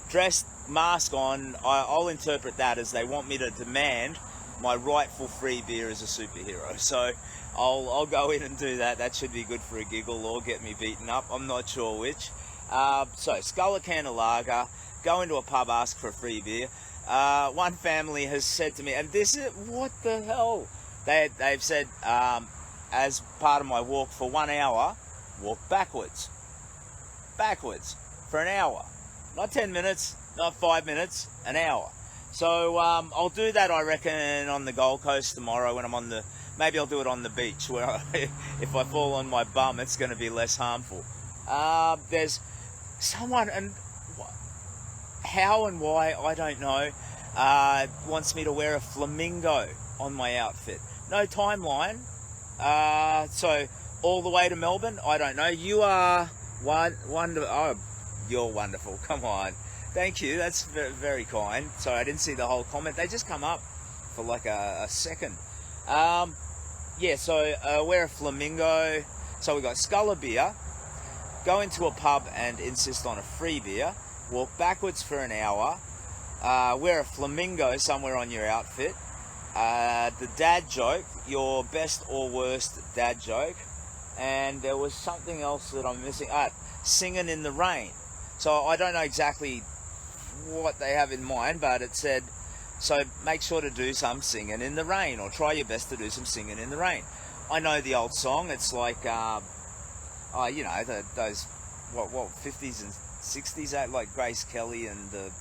dressed, mask on, I'll interpret that as they want me to demand my rightful free beer as a superhero. So I'll go in and do that. That should be good for a giggle or get me beaten up. I'm not sure which. So, scull a can of lager, go into a pub, ask for a free beer. One family has said to me, and this is, what the hell? They've said, as part of my walk for 1 hour, walk backwards. Backwards for an hour. Not 10 minutes, not 5 minutes, an hour. So I'll do that, I reckon, on the Gold Coast tomorrow when I'm on the... Maybe I'll do it on the beach where if I fall on my bum, it's going to be less harmful. There's someone, and how and why, I don't know, wants me to wear a flamingo on my outfit. No timeline. So all the way to Melbourne, I don't know. You are wonderful. Oh, you're wonderful. Come on. Thank you. That's very, very kind. Sorry, I didn't see the whole comment. They just come up for like a second. Yeah, so wear a flamingo. So we got scull a beer, go into a pub and insist on a free beer, walk backwards for an hour, wear a flamingo somewhere on your outfit, the dad joke, your best or worst dad joke, and there was something else that I'm missing. Singing in the rain. So I don't know exactly what they have in mind, but it said, so make sure to do some singing in the rain, or try your best to do some singing in the rain. I know the old song. It's like, you know, those what 50s and 60s, like Grace Kelly and the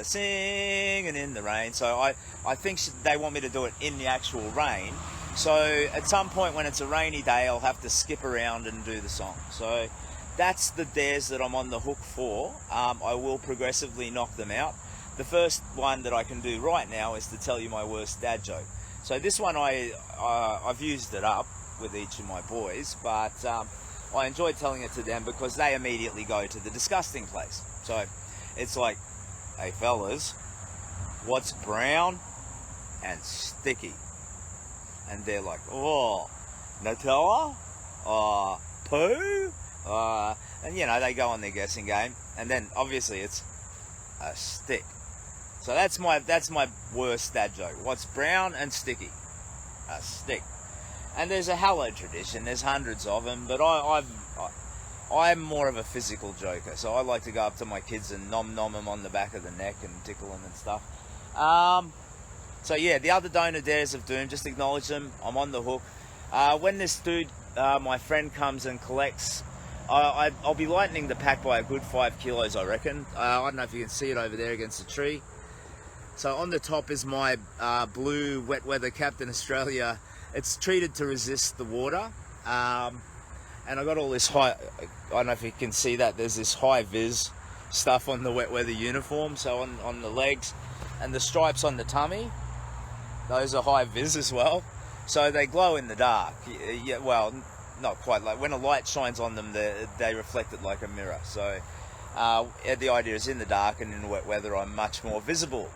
singing in the rain. So I think they want me to do it in the actual rain. So at some point when it's a rainy day, I'll have to skip around and do the song. So that's the dares that I'm on the hook for. I will progressively knock them out. The first one that I can do right now is to tell you my worst dad joke. So this one I've used it up with each of my boys, but I enjoy telling it to them because they immediately go to the disgusting place. So it's like, hey fellas, what's brown and sticky? And they're like, oh, Nutella? Poo? And you know, they go on their guessing game, and then obviously it's a stick. So that's my worst dad joke. What's brown and sticky? A stick. And there's a hello tradition. There's hundreds of them, but I'm more of a physical joker. So I like to go up to my kids and nom them on the back of the neck and tickle them and stuff. So yeah, the other donor dares of doom, just acknowledge them. I'm on the hook. When this dude, my friend, comes and collects, I'll be lightening the pack by a good 5 kilos, I reckon. I don't know if you can see it over there against the tree. So on the top is my blue wet weather Captain Australia. It's treated to resist the water. And I got all this high, I don't know if you can see that, there's this high vis stuff on the wet weather uniform. So on the legs and the stripes on the tummy, those are high vis as well. So they glow in the dark. Yeah, well, not quite. Like when a light shines on them, they reflect it like a mirror. So the idea is in the dark and in wet weather, I'm much more visible.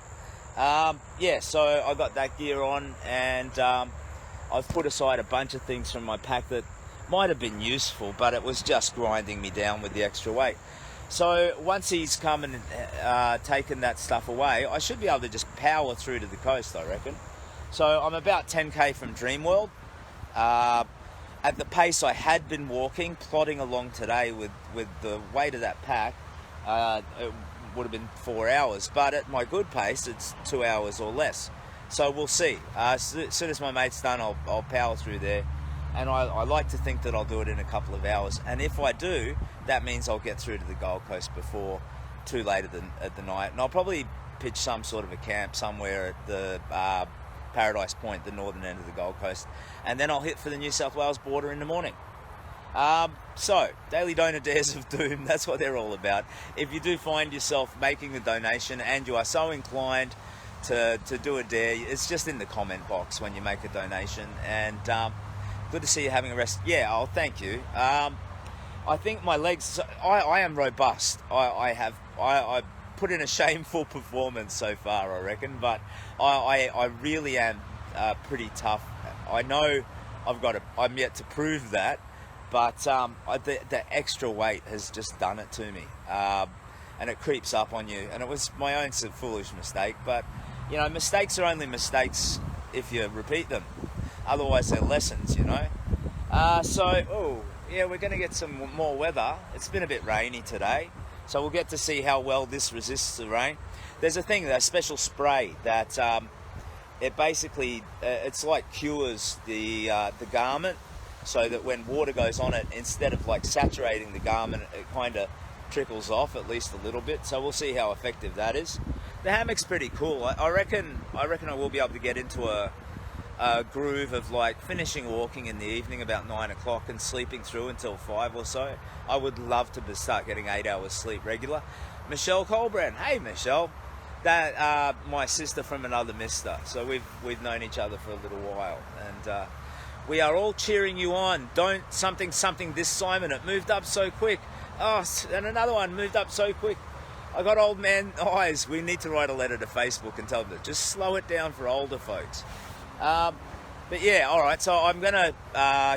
Yeah, so I got that gear on, and I've put aside a bunch of things from my pack that might have been useful, but it was just grinding me down with the extra weight. So once he's come and taken that stuff away, I should be able to just power through to the coast, I reckon. So I'm about 10k from Dreamworld. At the pace I had been walking, plodding along today with the weight of that pack, it would have been 4 hours. But at my good pace, it's 2 hours or less. So we'll see. As soon as my mate's done, I'll power through there. And I like to think that I'll do it in a couple of hours. And if I do, that means I'll get through to the Gold Coast before too late at the night. And I'll probably pitch some sort of a camp somewhere at the Paradise Point, the northern end of the Gold Coast, and then I'll hit for the New South Wales border in the morning. So, Daily Donor Dares of Doom, that's what they're all about. If you do find yourself making a donation and you are so inclined to do a dare, it's just in the comment box when you make a donation. And good to see you having a rest. Yeah, oh, thank you. I think my legs, I am robust. I put in a shameful performance so far, I reckon, but I really am pretty tough. I know I'm yet to prove that, but the extra weight has just done it to me, and it creeps up on you. And it was my own foolish mistake, but you know, mistakes are only mistakes if you repeat them. Otherwise, they're lessons, you know. Yeah, we're going to get some more weather. It's been a bit rainy today, so we'll get to see how well this resists the rain. There's a special spray that it basically it's like cures the garment, so that when water goes on it, instead of like saturating the garment, it kind of trickles off at least a little bit. So we'll see how effective that is. The hammock's pretty cool. I reckon I will be able to get into a groove of like finishing walking in the evening about 9 o'clock and sleeping through until 5 or so. I would love to start getting 8 hours sleep regular. Michelle Colbrand, hey Michelle, that my sister from another mister. So we've known each other for a little while, and we are all cheering you on. Don't something this Simon, it moved up so quick. Oh, and another one moved up so quick. I got old man eyes. We need to write a letter to Facebook and tell them to just slow it down for older folks. But yeah, all right. So I'm gonna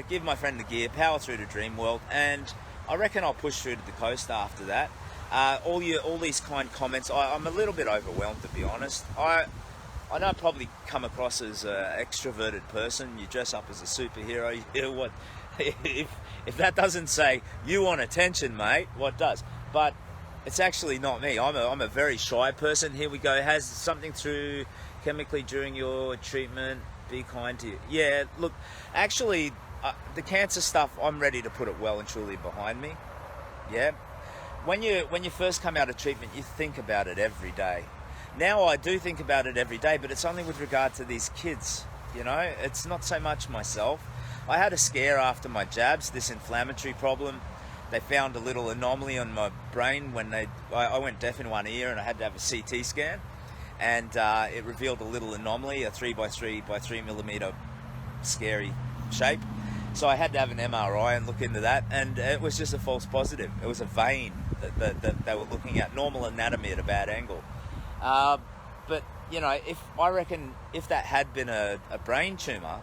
give my friend the gear, power through to Dreamworld, and I reckon I'll push through to the coast after that. All these kind comments, I'm a little bit overwhelmed, to be honest. I know I probably come across as an extroverted person. You dress up as a superhero. You know what? If that doesn't say you want attention, mate, what does? But it's actually not me. I'm a very shy person. Here we go. Has something through chemically during your treatment. Be kind to you. Yeah, look, actually, the cancer stuff, I'm ready to put it well and truly behind me. Yeah. When you first come out of treatment, you think about it every day. Now I do think about it every day, but it's only with regard to these kids. You know, it's not so much myself. I had a scare after my jabs, this inflammatory problem. They found a little anomaly on my brain when I went deaf in one ear and I had to have a CT scan. And it revealed a little anomaly, a 3x3 by 3 millimeter scary shape. So I had to have an MRI and look into that, and it was just a false positive. It was a vein that they were looking at, normal anatomy at a bad angle. But you know, I reckon if that had been a brain tumor,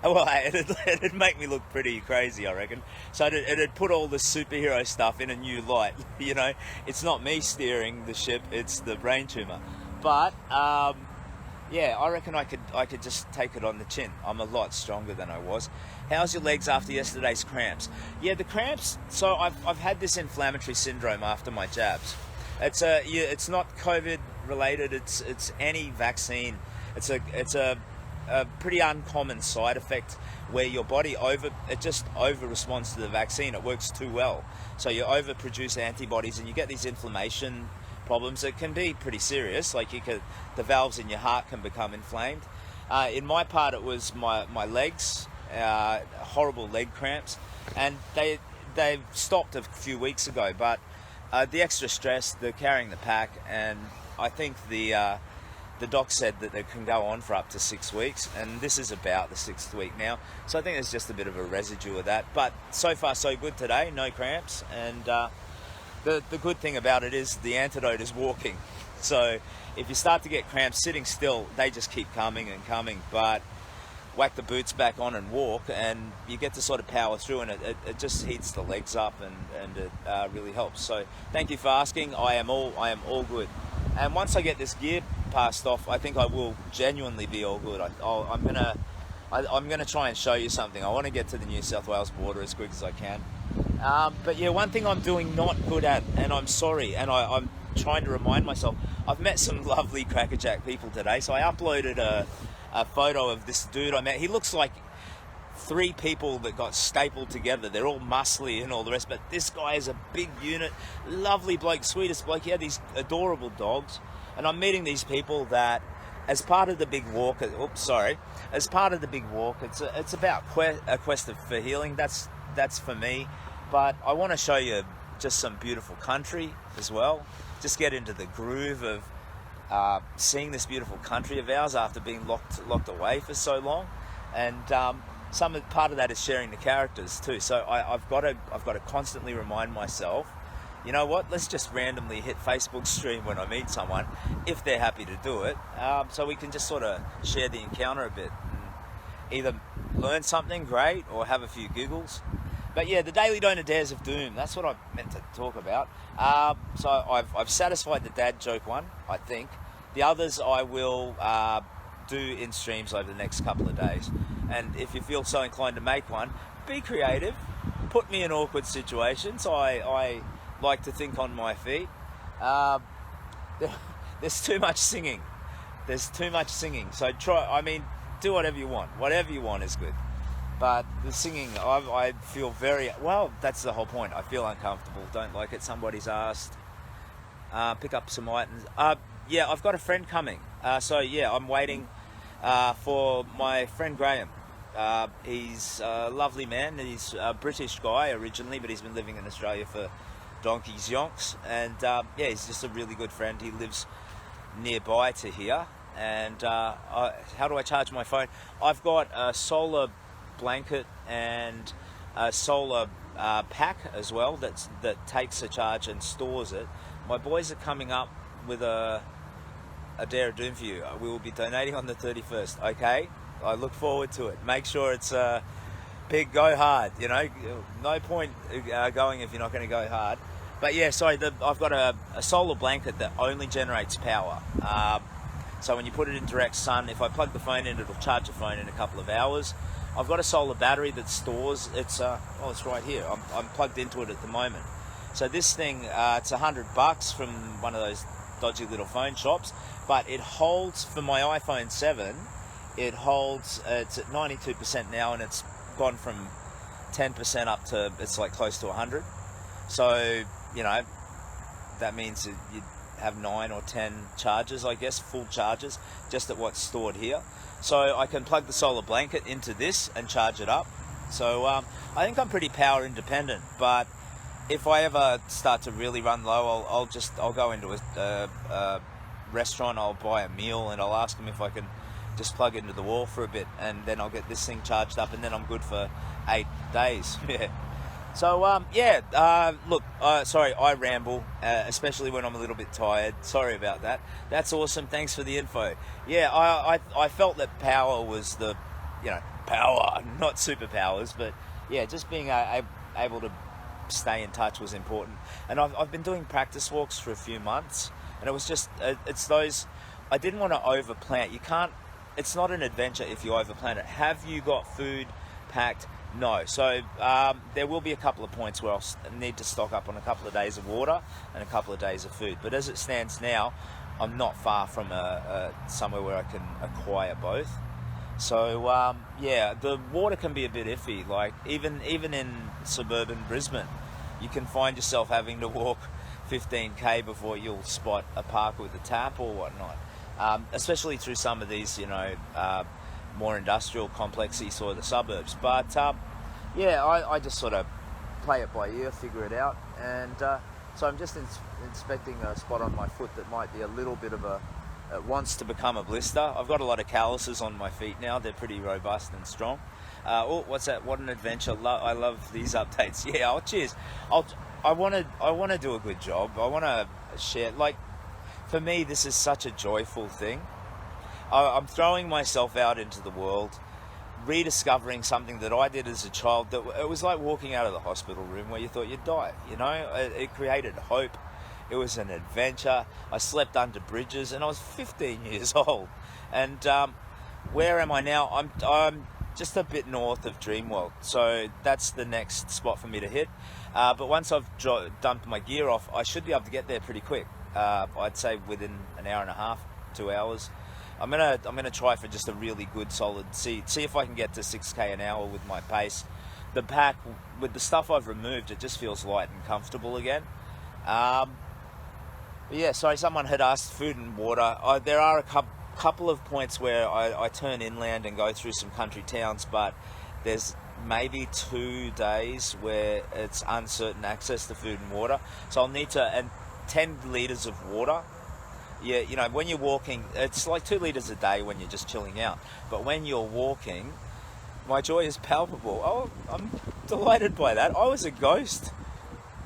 well, it'd make me look pretty crazy, I reckon. So it'd put all the superhero stuff in a new light. You know, it's not me steering the ship; it's the brain tumor. But yeah, I reckon I could just take it on the chin. I'm a lot stronger than I was. How's your legs after yesterday's cramps? Yeah, the cramps. So I've had this inflammatory syndrome after my jabs. It's not COVID related. It's any vaccine. It's a pretty uncommon side effect where your body over responds to the vaccine. It works too well, so you overproduce antibodies and you get these inflammation problems that can be pretty serious. Like the valves in your heart can become inflamed. In my part, it was my legs, horrible leg cramps, and they stopped a few weeks ago. But the extra stress, the carrying the pack, and I think the doc said that they can go on for up to 6 weeks, and this is about the 6th week now. So I think there's just a bit of a residue of that. But so far so good today, no cramps, and the good thing about it is the antidote is walking. So if you start to get cramps sitting still, they just keep coming and coming. But whack the boots back on and walk, and you get to sort of power through, and it just heats the legs up, and it really helps. So thank you for asking. I am all good. And once I get this gear passed off, I think I will genuinely be all good. I'm gonna try and show you something. I want to get to the New South Wales border as quick as I can. But yeah, one thing I'm doing not good at, and I'm sorry, and I'm trying to remind myself, I've met some lovely crackerjack people today. So I uploaded a photo of this dude I met. He looks like 3 people that got stapled together. They're all muscly and all the rest, but this guy is a big unit, lovely bloke, sweetest bloke. He had these adorable dogs, and I'm meeting these people that, as part of the big walk, as part of the big walk, it's about a quest for healing. That's for me, but I want to show you just some beautiful country as well. Just get into the groove of seeing this beautiful country of ours after being locked away for so long, and part of that is sharing the characters too. So I've got to constantly remind myself, you know what? Let's just randomly hit Facebook stream when I meet someone, if they're happy to do it, so we can just sort of share the encounter a bit, and either learn something great or have a few giggles. But yeah, the daily donor dares of doom, that's what I meant to talk about. So I've satisfied the dad joke one, I think. The others I will do in streams over the next couple of days. And if you feel so inclined to make one, be creative. Put me in awkward situations. I like to think on my feet. There's too much singing. There's too much singing. So do whatever you want. Whatever you want is good. But the singing, I feel well, that's the whole point. I feel uncomfortable. Don't like it. Somebody's asked. Pick up some items. Yeah, I've got a friend coming. I'm waiting for my friend Graham. He's a lovely man. He's a British guy originally, but he's been living in Australia for donkey's yonks. And he's just a really good friend. He lives nearby to here. And how do I charge my phone? I've got a solar blanket and a solar pack as well that takes a charge and stores it. My boys are coming up with a Dare of Doom for you. We will be donating on the 31st, okay? I look forward to it. Make sure it's big, go hard, you know? No point going if you're not going to go hard. But yeah, sorry, I've got a solar blanket that only generates power. So when you put it in direct sun, if I plug the phone in, it'll charge the phone in a couple of hours. I've got a solar battery that stores, it's right here. I'm plugged into it at the moment. So this thing, it's $100 from one of those dodgy little phone shops, but it holds, for my iPhone 7, it holds, it's at 92% now, and it's gone from 10% up to, it's like close to 100. So, you know, that means that you have 9 or 10 charges, I guess, full charges, just at what's stored here. So I can plug the solar blanket into this and charge it up. So I think I'm pretty power independent, but if I ever start to really run low, I'll go into a restaurant, I'll buy a meal, and I'll ask them if I can just plug into the wall for a bit, and then I'll get this thing charged up, and then I'm good for 8 days. Yeah. So look, sorry, I ramble, especially when I'm a little bit tired. Sorry about that. That's awesome. Thanks for the info. Yeah, I felt that power was the, power, not superpowers, but yeah, just being able to stay in touch was important. And I've been doing practice walks for a few months, and it was just, it's those, I didn't want to overplan. You can't, it's not an adventure if you overplan it. Have you got food packed? No. So there will be a couple of points where I'll need to stock up on a couple of days of water and a couple of days of food. But as it stands now, I'm not far from somewhere where I can acquire both. So the water can be a bit iffy. Like even in suburban Brisbane, you can find yourself having to walk 15k before you'll spot a park with a tap or whatnot. Especially through some of these, more industrial complexes or the suburbs. But I just sort of play it by ear, figure it out, and so I'm just inspecting a spot on my foot that might be a little bit of it wants to become a blister. I've got a lot of calluses on my feet now. They're pretty robust and strong. What's that? What an adventure. I love these updates. Yeah, cheers. I want to do a good job. I want to share, for me, this is such a joyful thing. I'm throwing myself out into the world, rediscovering something that I did as a child. It was like walking out of the hospital room where you thought you'd die. It created hope. It was an adventure. I slept under bridges, and I was 15 years old. And where am I now? I'm just a bit north of Dreamworld, so that's the next spot for me to hit. But once I've dumped my gear off, I should be able to get there pretty quick. I'd say within an hour and a half, 2 hours. I'm gonna try for just a really good solid see if I can get to 6k an hour with my pace. The pack with the stuff I've removed, it just feels light and comfortable again. Sorry, someone had asked food and water. There are a couple of points where I turn inland and go through some country towns, but there's maybe 2 days where it's uncertain access to food and water. So I'll need and 10 litres of water. Yeah, when you're walking, it's like 2 litres a day when you're just chilling out. But when you're walking, my joy is palpable. Oh, I'm delighted by that. I was a ghost,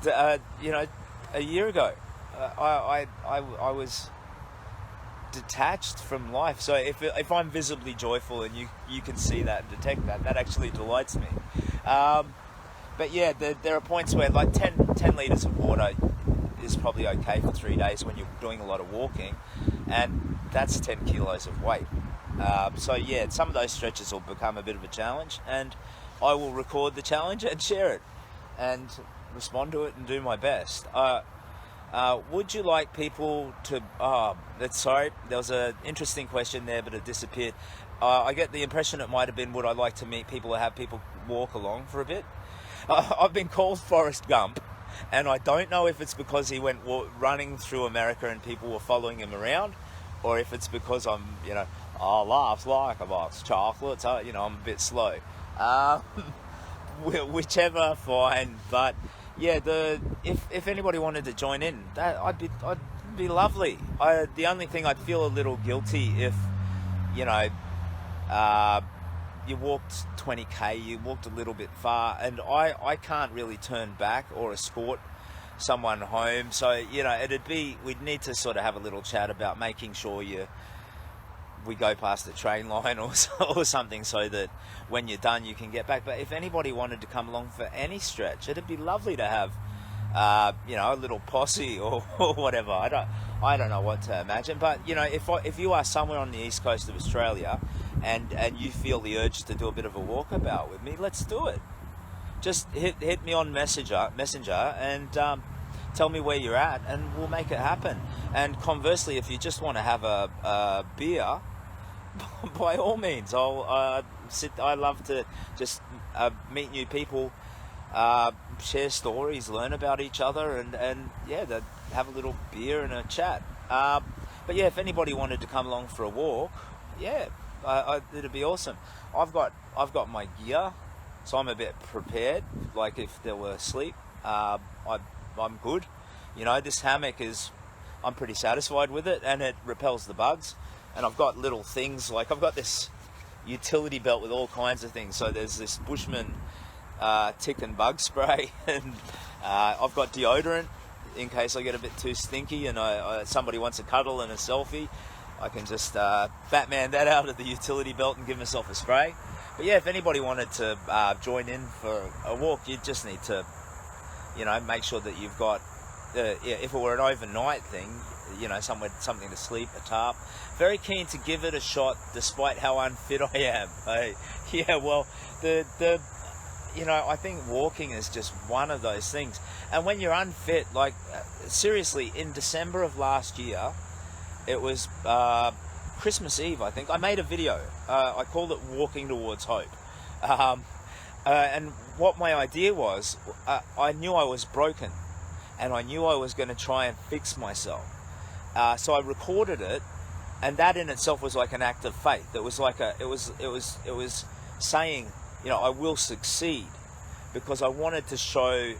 a year ago. I was detached from life. So if I'm visibly joyful and you can see that and detect that actually delights me. But yeah, there are points where 10 litres of water is probably okay for 3 days when you're doing a lot of walking, and that's 10 kilos of weight. So yeah, some of those stretches will become a bit of a challenge, and I will record the challenge and share it and respond to it and do my best. Would you like people to... sorry, there was an interesting question there, but it disappeared. I get the impression it might have been, would I like to meet people or have people walk along for a bit? I've been called Forrest Gump, and I don't know if it's because he went running through America and people were following him around, or if it's because I'm, I laugh like a box of chocolates, I'm a bit slow. Whichever, fine. But yeah, if anybody wanted to join in, I'd be lovely. The only thing, I'd feel a little guilty if, you walked 20k, you walked a little bit far, and I can't really turn back or escort someone home. So we'd need to sort of have a little chat about making sure we go past the train line or something, so that when you're done you can get back. But if anybody wanted to come along for any stretch, it'd be lovely to have a little posse or whatever. I don't know what to imagine, but if you are somewhere on the east coast of Australia and you feel the urge to do a bit of a walkabout with me, let's do it. Just hit me on Messenger and tell me where you're at, and we'll make it happen. And conversely, if you just want to have a beer, by all means, I love to just meet new people, share stories, learn about each other, and have a little beer and a chat. But yeah, if anybody wanted to come along for a walk, it'd be awesome. I've got my gear, so I'm a bit prepared. Like if there were sleep, I'm good. This hammock I'm pretty satisfied with it, and it repels the bugs. And I've got little things, like I've got this utility belt with all kinds of things. So there's this Bushman tick and bug spray, and I've got deodorant in case I get a bit too stinky and somebody wants a cuddle and a selfie. I can just Batman that out of the utility belt and give myself a spray. But yeah, if anybody wanted to join in for a walk, you just need to, make sure that you've got, if it were an overnight thing, something to sleep, a tarp. Very keen to give it a shot, despite how unfit I am. I think walking is just one of those things. And when you're unfit, like seriously, in December of last year, it was Christmas Eve, I think. I made a video. I called it Walking Towards Hope. And what my idea was, I knew I was broken, and I knew I was going to try and fix myself. So I recorded it, and that in itself was like an act of faith. It was like it was saying, I will succeed, because I wanted to show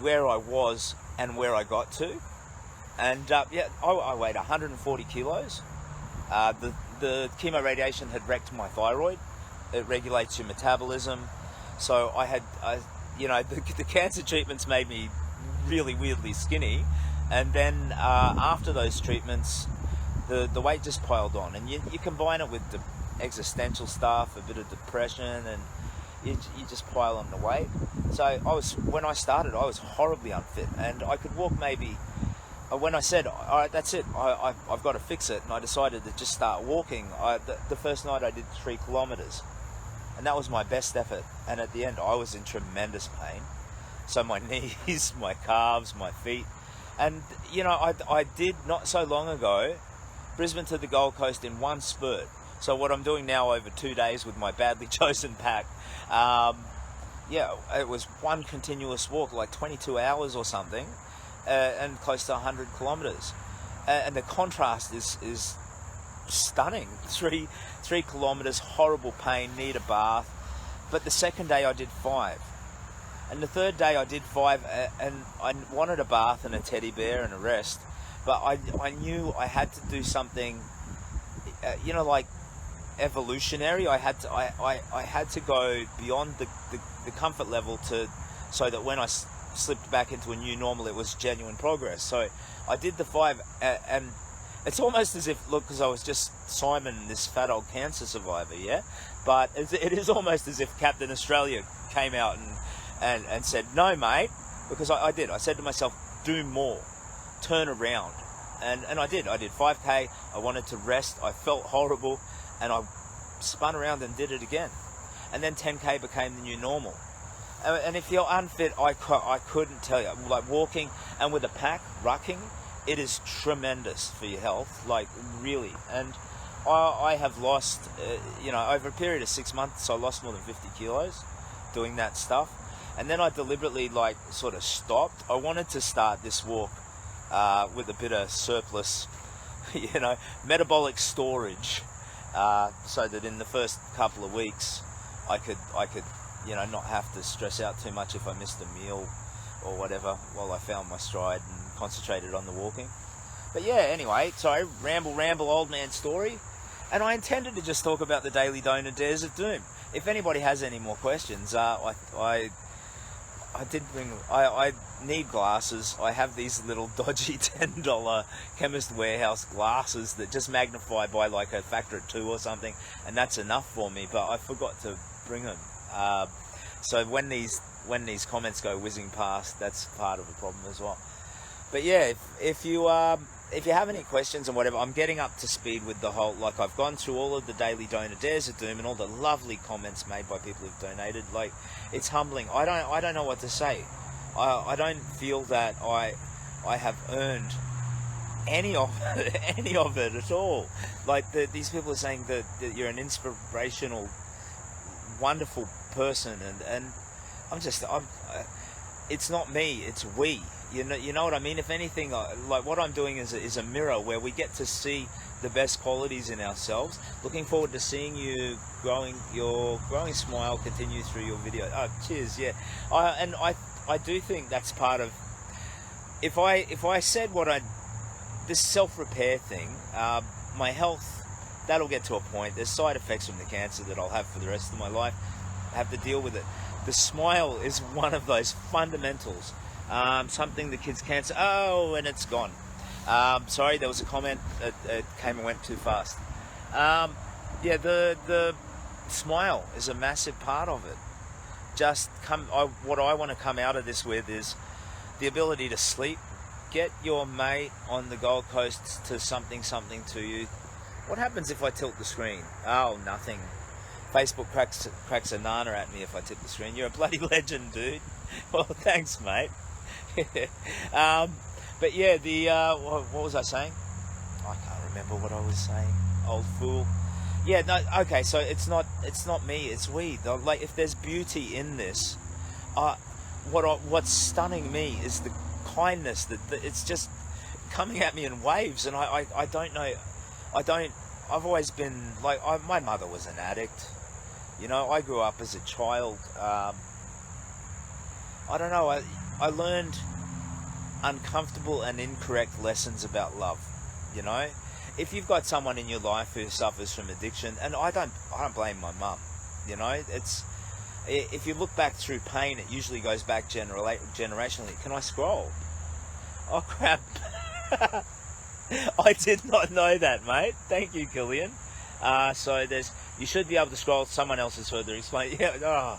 where I was and where I got to. And I weighed 140 kilos. The chemo radiation had wrecked my thyroid. It regulates your metabolism. So the cancer treatments made me really weirdly skinny. And then after those treatments, the weight just piled on. And you combine it with the existential stuff, a bit of depression, and you just pile on the weight. So when I started, I was horribly unfit, and I could walk maybe. When I said, all right, that's it, I've got to fix it, and I decided to just start walking, the first night I did 3 kilometers, and that was my best effort. And at the end, I was in tremendous pain. So my knees, my calves, my feet. And, I did not so long ago, Brisbane to the Gold Coast in one spurt. So what I'm doing now over 2 days with my badly chosen pack, it was one continuous walk, like 22 hours or something. And close to 100 kilometers, and the contrast is stunning. 3 kilometers, horrible pain, need a bath. But the second day I did 5, and the third day I did 5, and I wanted a bath and a teddy bear and a rest. But I knew I had to do something, like evolutionary. I had to go beyond the comfort level so that when I slipped back into a new normal, it was genuine progress. So I did the 5, and it's almost as if, look, because I was just Simon, this fat old cancer survivor, but it is almost as if Captain Australia came out and said, no mate, because I did. I said to myself, do more, turn around, and I did 5k. I wanted to rest, I felt horrible, and I spun around and did it again. and then 10K became the new normal. And if you're unfit, I couldn't tell you. Like walking and with a pack, rucking, it is tremendous for your health, like really. And I have lost, over a period of 6 months, I lost more than 50 kilos doing that stuff. And then I deliberately sort of stopped. I wanted to start this walk with a bit of surplus, metabolic storage, so that in the first couple of weeks I could not have to stress out too much if I missed a meal or whatever while I found my stride and concentrated on the walking. But yeah, anyway, so ramble, old man story. And I intended to just talk about the Daily Donor Dares of Doom. If anybody has any more questions, I need glasses. I have these little dodgy $10 Chemist Warehouse glasses that just magnify by like a factor of 2 or something, and that's enough for me, but I forgot to bring them. So when these comments go whizzing past, that's part of the problem as well. But yeah, if you have any questions and whatever, I'm getting up to speed with the whole, I've gone through all of the Daily Donor Dares of Doom and all the lovely comments made by people who've donated. It's humbling. I don't know what to say. I don't feel that I have earned any of it at all. These people are saying that you're an inspirational, wonderful person, and it's not me, it's we. You know what I mean? If anything, what I'm doing is a mirror where we get to see the best qualities in ourselves. Looking forward to seeing you your growing smile continue through your video. Oh, cheers, yeah. I do think that's part of. If I said this self-repair thing, my health, that'll get to a point. There's side effects from the cancer that I'll have for the rest of my life. I have to deal with it. The smile is one of those fundamentals. Something the kids can't say. Oh, and it's gone. Sorry, there was a comment that came and went too fast. The smile is a massive part of it. What I want to come out of this with is the ability to sleep. Get your mate on the Gold Coast to something to you. What happens if I tilt the screen? Oh, nothing. Facebook cracks a nana at me if I tip the screen. You're a bloody legend, dude. Well, thanks, mate. But yeah, what was I saying? I can't remember what I was saying. Old fool. Yeah, no, okay, so it's not me, it's we. If there's beauty in this, what's stunning me is the kindness that it's just coming at me in waves, and I don't know. I've always been my mother was an addict. I grew up as a child. I don't know. I learned uncomfortable and incorrect lessons about love. If you've got someone in your life who suffers from addiction, and I don't blame my mum. It's if you look back through pain, it usually goes back generationally. Can I scroll? Oh crap! I did not know that, mate. Thank you, Killian. So you should be able to scroll. Someone else has further explained. Yeah. Oh.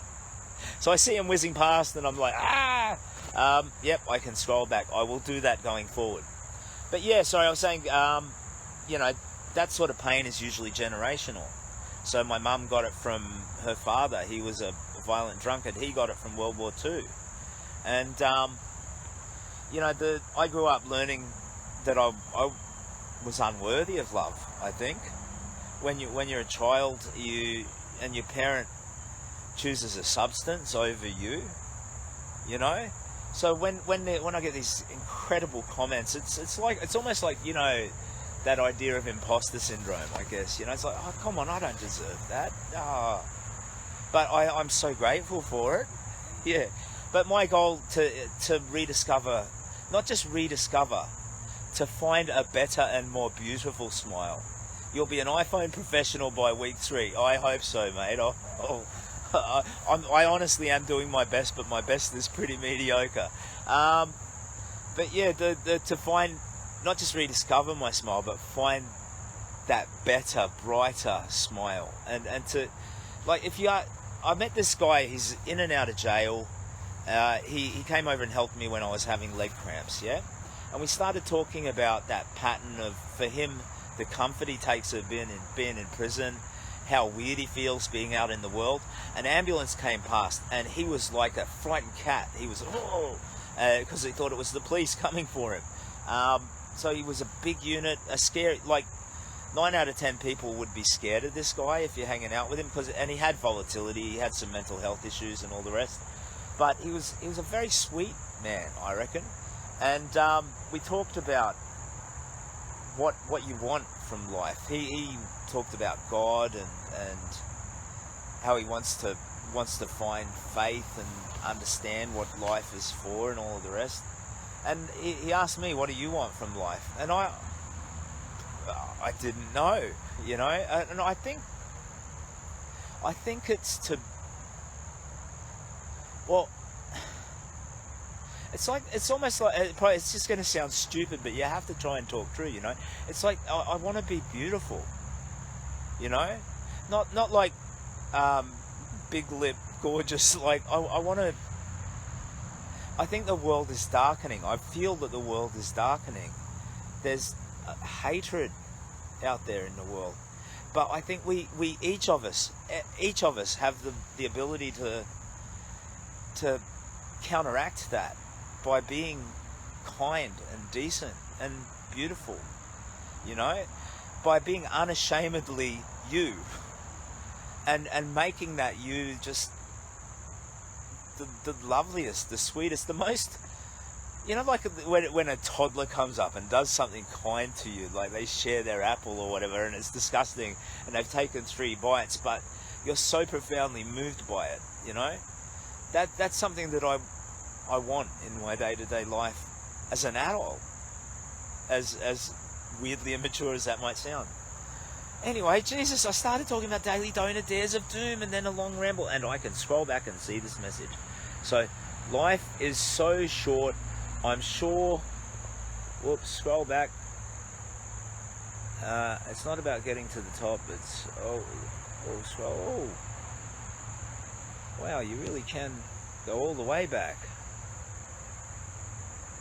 So I see him whizzing past, and I'm like, ah. Yep, I can scroll back. I will do that going forward. But yeah, sorry, I was saying, that sort of pain is usually generational. So my mum got it from her father. He was a violent drunkard. He got it from World War II. And, I grew up learning that I was unworthy of love, I think. When you're a child, and your parent chooses a substance over you, So when I get these incredible comments, it's almost like that idea of imposter syndrome, I guess. It's like, oh come on, I don't deserve that. But I'm so grateful for it. Yeah. But my goal to rediscover, not just rediscover, to find a better and more beautiful smile. You'll be an iPhone professional by week 3. I hope so, mate. I honestly am doing my best, but my best is pretty mediocre. But yeah, to find, not just rediscover my smile, but find that better, brighter smile. And to, I met this guy, he's in and out of jail. He came over and helped me when I was having leg cramps, yeah? And we started talking about that pattern of, for him, the comfort he takes of being in prison. how weird he feels being out in the world. An ambulance came past and he was like a frightened cat. He was, because he thought it was the police coming for him. So he was a big unit, a scary, like 9 out of 10 people would be scared of this guy if you're hanging out with him, and he had volatility, he had some mental health issues and all the rest. But he was a very sweet man, I reckon. And we talked about what you want from life. He talked about God and how he wants to find faith and understand what life is for and all of the rest. And he asked me, what do you want from life? And I didn't know, you know. And I think it's to, well, it's almost like, it's just going to sound stupid, but you have to try and talk true, you know. It's like I want to be beautiful, you know, not like big lip, gorgeous. Like I want to. I think the world is darkening. I feel that the world is darkening. There's hatred out there in the world, but I think we each of us have the ability to counteract that by being kind and decent and beautiful, you know, by being unashamedly you, and making that you just the loveliest, the sweetest, the most, you know, like when a toddler comes up and does something kind to you, like they share their apple or whatever, and it's disgusting, and they've taken 3 bites, but you're so profoundly moved by it, you know. That's something that I want in my day-to-day life as an adult, as weirdly immature as that might sound. Anyway, Jesus, I started talking about daily donut dares of doom and then a long ramble, and I can scroll back and see this message. So, life is so short, I'm sure. Whoops, scroll back. It's not about getting to the top, it's, scroll. Wow, you really can go all the way back.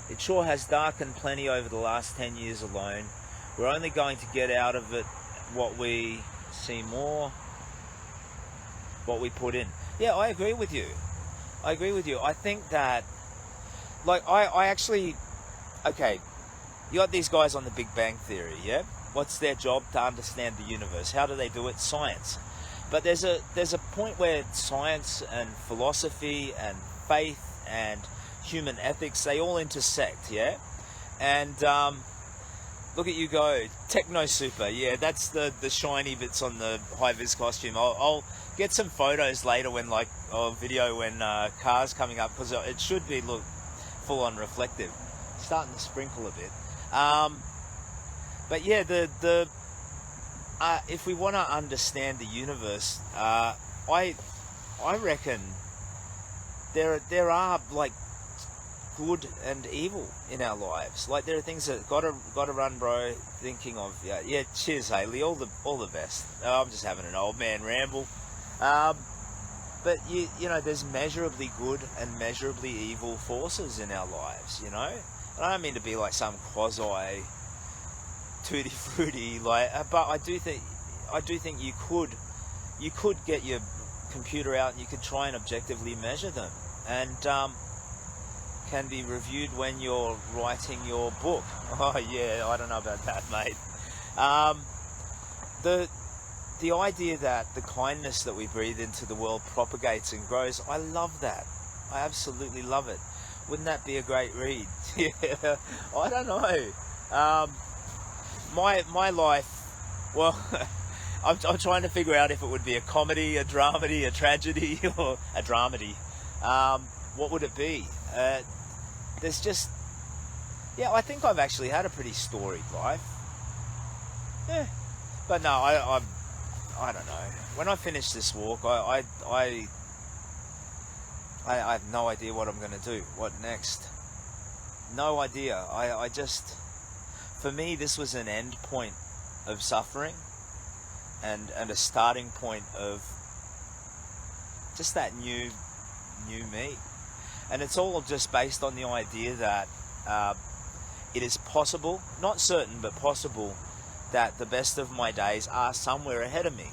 It sure has darkened plenty over the last 10 years alone. We're only going to get out of it what we see more, what we put in. Yeah, I agree with you. I think that, like, I actually, okay, you got these guys on the Big Bang Theory, yeah? What's their job? To understand the universe. How do they do it? Science. But there's a point where science and philosophy and faith and human ethics, they all intersect, yeah? And look at you go, techno super, yeah, that's the shiny bits on the high-vis costume. I'll get some photos later when, like, or video when cars coming up, because it should be, look, full-on reflective. Starting to sprinkle a bit. But yeah, if we want to understand the universe, I reckon there are, like, good and evil in our lives. Like, there are things that gotta run, bro. Thinking of, yeah. Cheers, Haley. All the best. I'm just having an old man ramble. But you know, there's measurably good and measurably evil forces in our lives. You know, and I don't mean to be like some quasi tutti frutti, like, but I do think you could get your computer out and you could try and objectively measure them, and can be reviewed when you're writing your book. Oh yeah, I don't know about that, mate. The idea that the kindness that we breathe into the world propagates and grows, I love that. I absolutely love it. Wouldn't that be a great read? Yeah, I don't know. My life, well, I'm trying to figure out if it would be a comedy, a dramedy, a tragedy, or a dramedy. What would it be? There's just, yeah, I think I've actually had a pretty storied life. Yeah, but no, I don't know. When I finish this walk, I have no idea what I'm going to do. What next? No idea. I just, for me, this was an end point of suffering, and a starting point of just that new me. And it's all just based on the idea that it is possible, not certain, but possible, that the best of my days are somewhere ahead of me.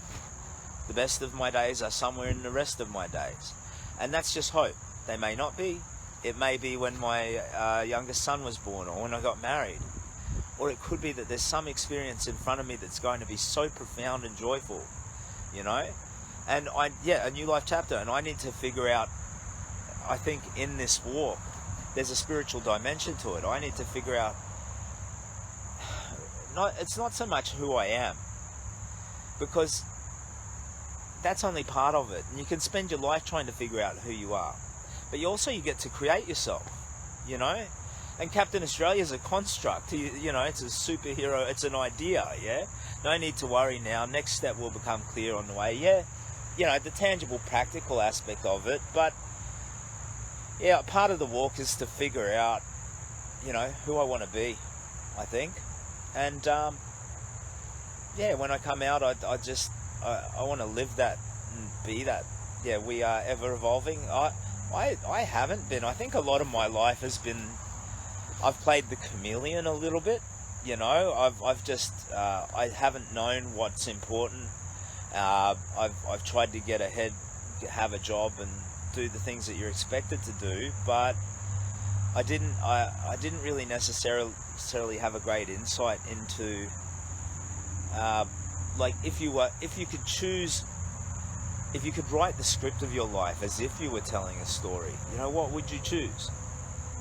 The best of my days are somewhere in the rest of my days. And that's just hope. They may not be. It may be when my youngest son was born, or when I got married. Or it could be that there's some experience in front of me that's going to be so profound and joyful, you know? And a new life chapter. And I need to figure out, I think in this walk, there's a spiritual dimension to it. I need to figure out, it's not so much who I am, because that's only part of it. And you can spend your life trying to figure out who you are. But you get to create yourself, you know? And Captain Australia is a construct, you know, it's a superhero, it's an idea, yeah? No need to worry now. Next step will become clear on the way. Yeah, you know, the tangible, practical aspect of it. But, yeah, part of the walk is to figure out, you know, who I want to be, I think. And, yeah, when I come out, I want to live that and be that. Yeah, we are ever evolving. I haven't been. I think a lot of my life has been, I've played the chameleon a little bit, you know. I haven't known what's important. I've tried to get ahead, have a job, and do the things that you're expected to do, but I didn't really necessarily have a great insight into, like, if you could choose, if you could write the script of your life as if you were telling a story, you know, what would you choose?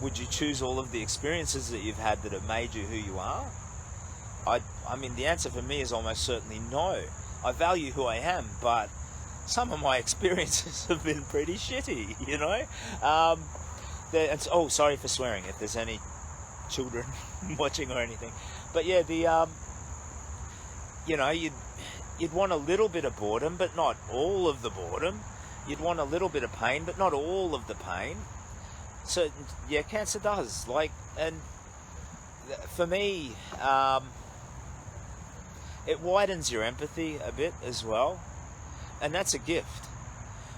Would you choose all of the experiences that you've had that have made you who you are? I mean, the answer for me is almost certainly no. I value who I am, but some of my experiences have been pretty shitty, you know? Sorry for swearing if there's any children watching or anything. But yeah, you know, you'd want a little bit of boredom, but not all of the boredom. You'd want a little bit of pain, but not all of the pain. So, yeah, cancer does. Like, and for me, it widens your empathy a bit as well. And that's a gift.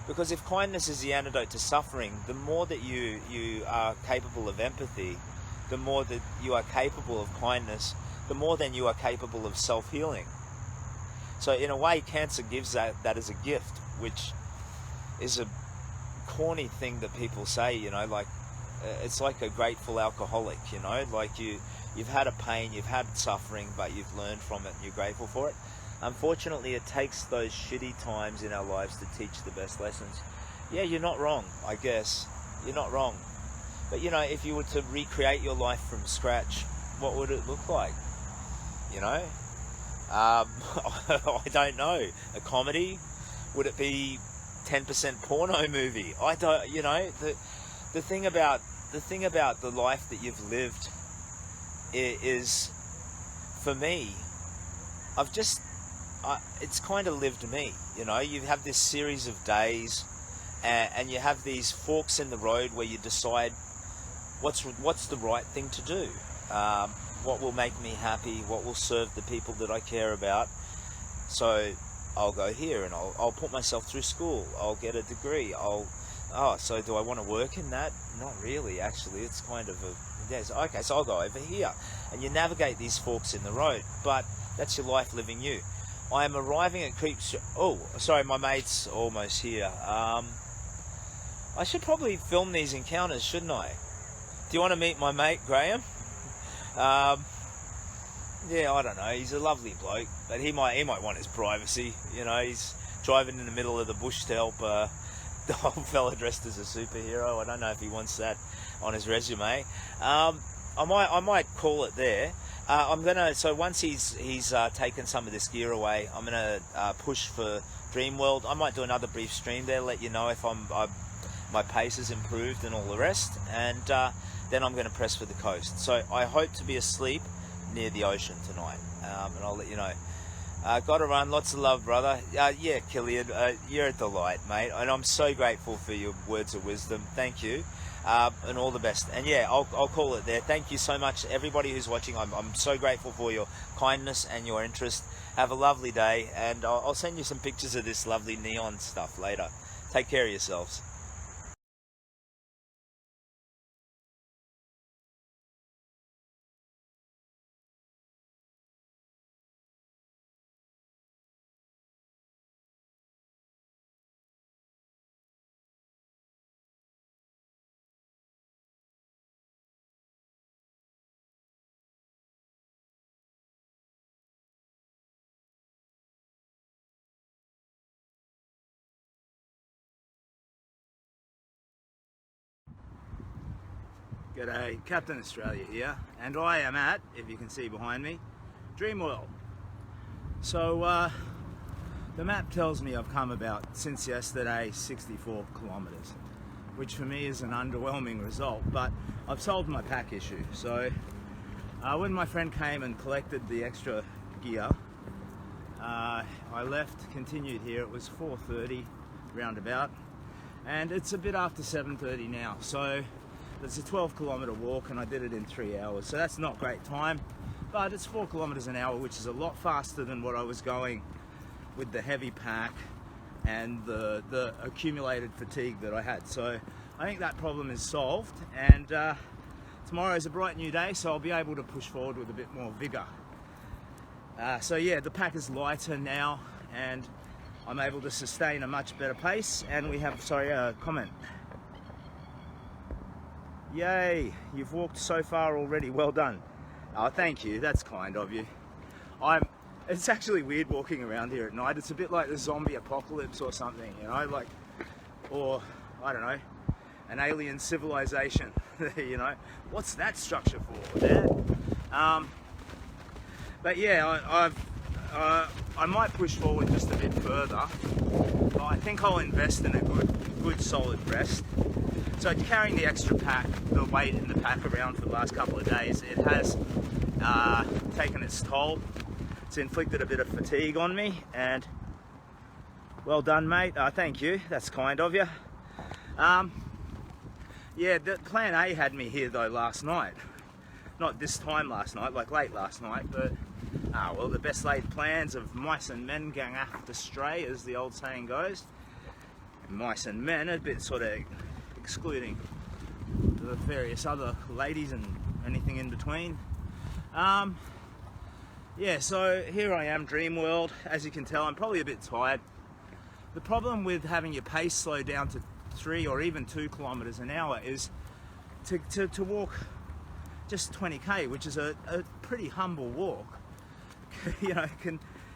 Because if kindness is the antidote to suffering, the more that you are capable of empathy, the more that you are capable of kindness, the more then you are capable of self-healing. So in a way, cancer gives that as a gift, which is a corny thing that people say, you know, like, it's like a grateful alcoholic, you know, like you've had a pain, you've had suffering, but you've learned from it and you're grateful for it. Unfortunately, it takes those shitty times in our lives to teach the best lessons. Yeah, you're not wrong, I guess. You're not wrong. But, you know, if you were to recreate your life from scratch, what would it look like? You know? I don't know. A comedy? Would it be 10% porno movie? I don't, you know, the thing about the life that you've lived is, for me, it's kind of lived me, you know. You have this series of days, and you have these forks in the road where you decide what's the right thing to do, what will make me happy, what will serve the people that I care about. So I'll go here and I'll put myself through school, I'll get a degree, so do I want to work in that? Not really, actually. It's kind of okay, so I'll go over here. And you navigate these forks in the road, but that's your life living you. I am arriving at Creeps. Oh, sorry, my mate's almost here. I should probably film these encounters, shouldn't I? Do you want to meet my mate, Graham? Yeah, I don't know. He's a lovely bloke, but he might want his privacy. You know, he's driving in the middle of the bush to help the old fella dressed as a superhero. I don't know if he wants that on his resume. I might call it there. So once he's taken some of this gear away, I'm gonna push for Dreamworld. I might do another brief stream there, let you know if my pace has improved and all the rest, and then I'm gonna press for the coast. So I hope to be asleep near the ocean tonight, and I'll let you know. Gotta run. Lots of love, brother. Yeah, Killian, you're a delight, mate, and I'm so grateful for your words of wisdom. Thank you. And all the best. And yeah, I'll call it there. Thank you so much, everybody who's watching. I'm so grateful for your kindness and your interest. Have a lovely day, and I'll send you some pictures of this lovely neon stuff later. Take care of yourselves. G'day, Captain Australia here, and I am at, if you can see behind me, Dreamworld. So the map tells me I've come about, since yesterday, 64 kilometres, which for me is an underwhelming result, but I've solved my pack issue. So when my friend came and collected the extra gear, I left, continued here. It was 4:30 roundabout, and it's a bit after 7:30 now, so it's a 12-kilometre walk, and I did it in 3 hours, so that's not great time, but it's 4 kilometres an hour, which is a lot faster than what I was going with the heavy pack and the accumulated fatigue that I had. So I think that problem is solved, and tomorrow is a bright new day, so I'll be able to push forward with a bit more vigour. So yeah, the pack is lighter now, and I'm able to sustain a much better pace. And we have, comment. Yay, you've walked so far already, well done. Oh, thank you, that's kind of you. It's actually weird walking around here at night. It's a bit like the zombie apocalypse or something, you know, like, or, I don't know, an alien civilization, you know. What's that structure for, Dad? But yeah, I might push forward just a bit further, but I think I'll invest in a good solid rest. So carrying the extra pack, the weight in the pack around for the last couple of days, it has taken its toll. It's inflicted a bit of fatigue on me, and well done, mate. Thank you, that's kind of you. Yeah, the plan A had me here though last night. Not this time last night, like late last night, but well, the best laid plans of mice and men gang aft astray, as the old saying goes. Mice and men, a bit sort of excluding the various other ladies and anything in between. Yeah, so here I am, Dreamworld. As you can tell, I'm probably a bit tired. The problem with having your pace slow down to 3 or even 2 kilometers an hour is to walk just 20k, which is a pretty humble walk. You know,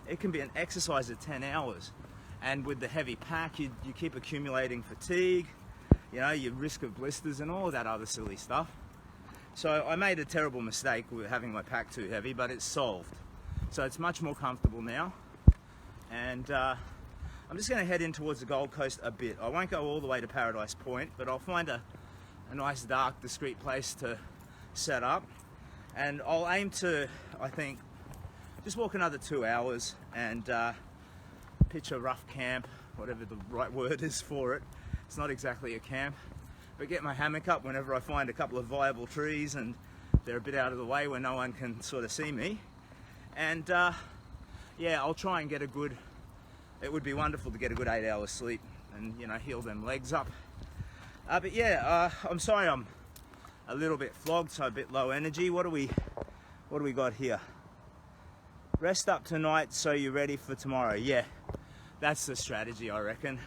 it can be an exercise of 10 hours, and with the heavy pack, you keep accumulating fatigue. You know, your risk of blisters and all that other silly stuff. So I made a terrible mistake with having my pack too heavy, but it's solved. So it's much more comfortable now, and I'm just going to head in towards the Gold Coast a bit. I won't go all the way to Paradise Point, but I'll find a nice, dark, discreet place to set up, and I'll aim to, I think, just walk another 2 hours and pitch a rough camp, whatever the right word is for it. It's not exactly a camp, but get my hammock up whenever I find a couple of viable trees and they're a bit out of the way where no one can sort of see me. And yeah, I'll try and get a good, it would be wonderful to get a good 8 hours sleep and, you know, heal them legs up. But yeah, I'm sorry I'm a little bit flogged, so a bit low energy. What do we got here? Rest up tonight so you're ready for tomorrow. Yeah, that's the strategy, I reckon.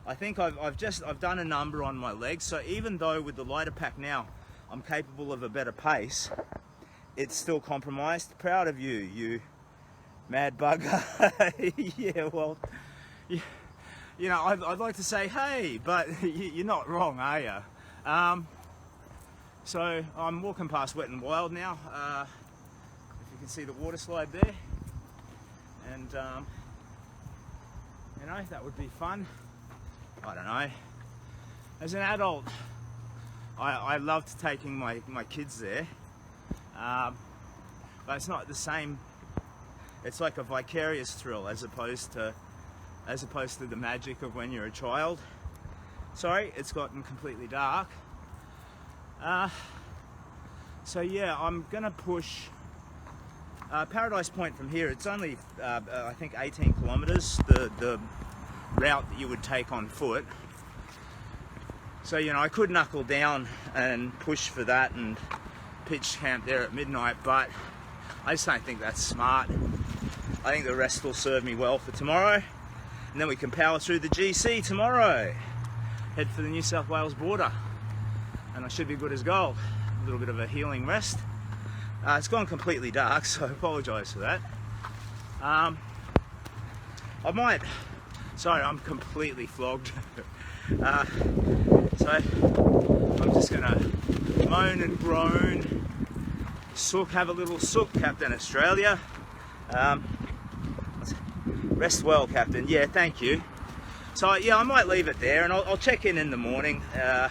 I think I've done a number on my legs, so even though with the lighter pack now I'm capable of a better pace, it's still compromised. Proud of you, you mad bugger. Yeah, well, you know, I'd like to say hey, but you're not wrong, are you? So I'm walking past Wet and Wild now. If you can see the water slide there, and you know, that would be fun. I don't know. As an adult, I loved taking my kids there, but it's not the same. It's like a vicarious thrill as opposed to the magic of when you're a child. Sorry, it's gotten completely dark. So yeah, I'm gonna push Paradise Point from here. It's only I think 18 kilometers, the route that you would take on foot. So, you know, I could knuckle down and push for that and pitch camp there at midnight, but I just don't think that's smart. I think the rest will serve me well for tomorrow, and then we can power through the GC tomorrow, head for the New South Wales border, and I should be good as gold. A little bit of a healing rest. It's gone completely dark, so I apologise for that. I might, sorry, I'm completely flogged. So I'm just gonna, moan and groan. Sook, have a little sook, Captain Australia. Rest well, Captain. Yeah, thank you. So yeah, I might leave it there, and I'll check in the morning. But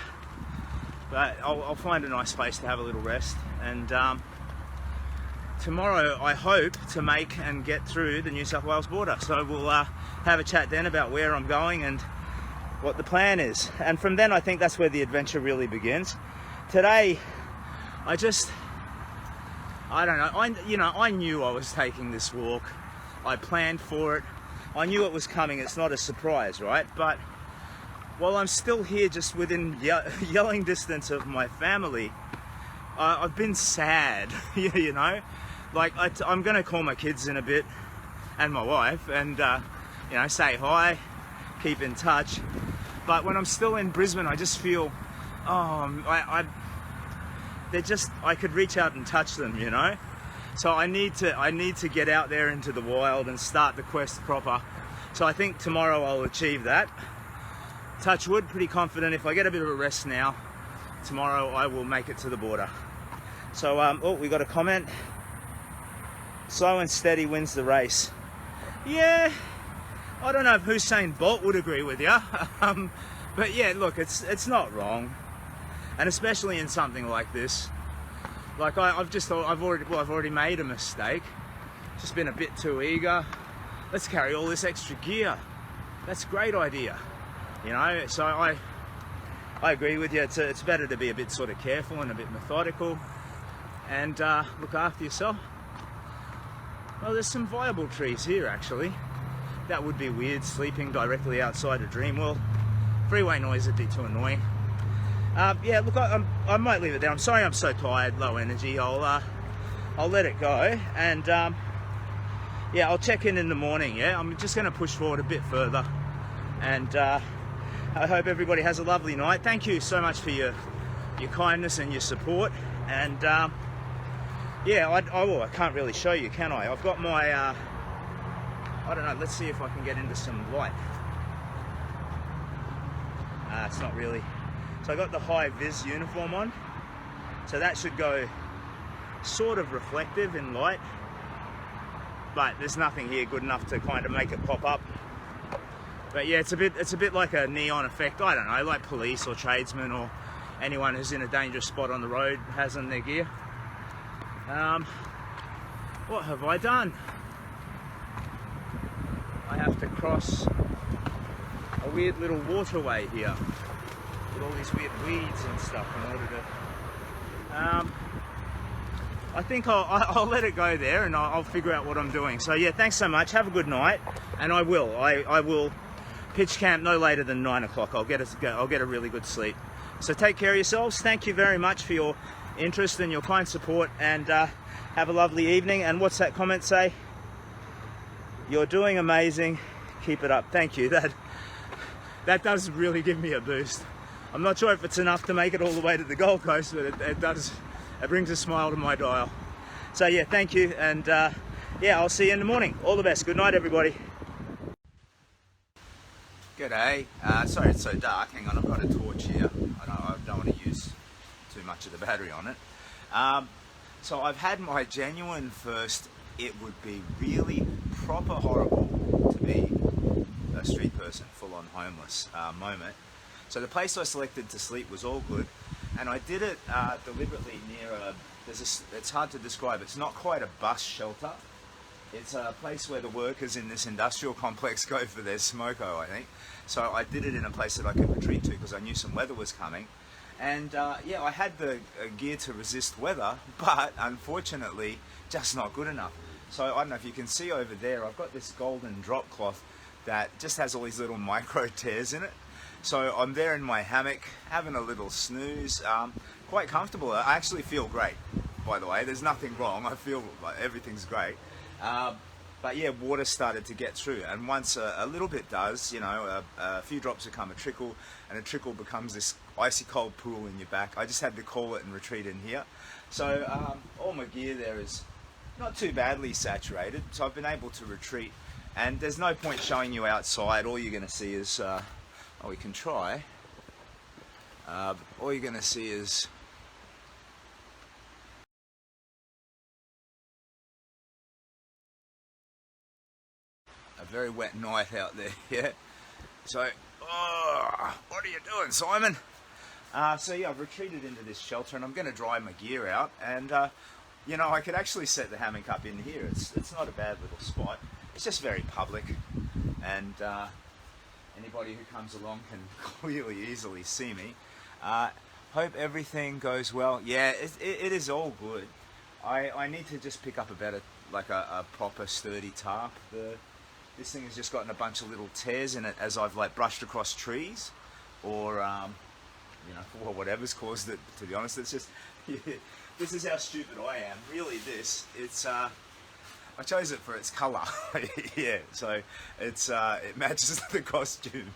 I'll find a nice place to have a little rest. And tomorrow I hope to make and get through the New South Wales border. So we'll have a chat then about where I'm going and what the plan is. And from then I think that's where the adventure really begins. Today, I don't know. I knew I was taking this walk. I planned for it. I knew it was coming. It's not a surprise, right? But while I'm still here, just within yelling distance of my family, I've been sad, you know? Like, I'm going to call my kids in a bit, and my wife, and, you know, say hi, keep in touch. But when I'm still in Brisbane, I just feel, I could reach out and touch them, you know? So I need to get out there into the wild and start the quest proper. So I think tomorrow I'll achieve that. Touch wood, pretty confident if I get a bit of a rest now, tomorrow I will make it to the border. So, oh, we got a comment. Slow and steady wins the race. Yeah, I don't know if Usain Bolt would agree with you. But yeah, look, it's not wrong. And especially in something like this. Like I've already made a mistake. Just been a bit too eager. Let's carry all this extra gear. That's a great idea. You know, so I agree with you. It's better to be a bit sort of careful and a bit methodical, and look after yourself. Well, there's some viable trees here actually. That would be weird, sleeping directly outside a dream world. Freeway noise would be too annoying. Yeah, look, I might leave it there. I'm sorry I'm so tired, low energy. I'll let it go, and yeah, I'll check in the morning. Yeah, I'm just going to push forward a bit further, and I hope everybody has a lovely night. Thank you so much for your kindness and your support. And yeah, I can't really show you, can I? I've got my I don't know. Let's see if I can get into some light. It's not really. So I got the high vis uniform on, so that should go sort of reflective in light, but there's nothing here good enough to kind of make it pop up. But yeah, it's a bit like a neon effect. I don't know, like police or tradesmen or anyone who's in a dangerous spot on the road has in their gear. What have I done? I have to cross a weird little waterway here with all these weird weeds and stuff in order to I think I'll let it go there, and I'll figure out what I'm doing. So yeah, thanks so much, have a good night, and I will pitch camp no later than 9 o'clock. I'll get a really good sleep. So take care of yourselves. Thank you very much for your interest and your kind support, and have a lovely evening. And what's that comment say? You're doing amazing, keep it up. Thank you. That does really give me a boost. I'm not sure if it's enough to make it all the way to the Gold Coast, but it brings a smile to my dial. So yeah, thank you, and yeah, I'll see you in the morning. All the best. Good night, everybody. G'day. Sorry it's so dark. Hang on, I've got a torch here. I don't want to use too much of the battery on it. So I've had my genuine first, it would be really proper horrible to be a street person, full-on homeless moment. So the place I selected to sleep was all good, and I did it deliberately near it's hard to describe, it's not quite a bus shelter. It's a place where the workers in this industrial complex go for their smoko, I think. So I did it in a place that I could retreat to because I knew some weather was coming. And yeah, I had the gear to resist weather, but unfortunately, just not good enough. So I don't know if you can see over there, I've got this golden drop cloth that just has all these little micro tears in it. So I'm there in my hammock, having a little snooze, quite comfortable. I actually feel great, by the way. There's nothing wrong. I feel like everything's great. But yeah, water started to get through, and once a little bit does, you know, a few drops become a trickle, and a trickle becomes this icy cold pool in your back. I just had to call it and retreat in here. So all my gear there is not too badly saturated, so I've been able to retreat, and there's no point showing you outside. All you're going to see is, oh, we can try, all you're going to see is very wet night out there. Yeah. So, what are you doing, Simon? So yeah, I've retreated into this shelter and I'm going to dry my gear out. And you know, I could actually set the hammock up in here. It's not a bad little spot. It's just very public, and anybody who comes along can clearly, easily see me. Hope everything goes well. Yeah, it is all good. I need to just pick up a better, like a proper sturdy tarp. This thing has just gotten a bunch of little tears in it as I've like brushed across trees, or you know, for whatever's caused it. To be honest, it's just this is how stupid I am. Really, it's I chose it for its colour. Yeah, so it matches the costume.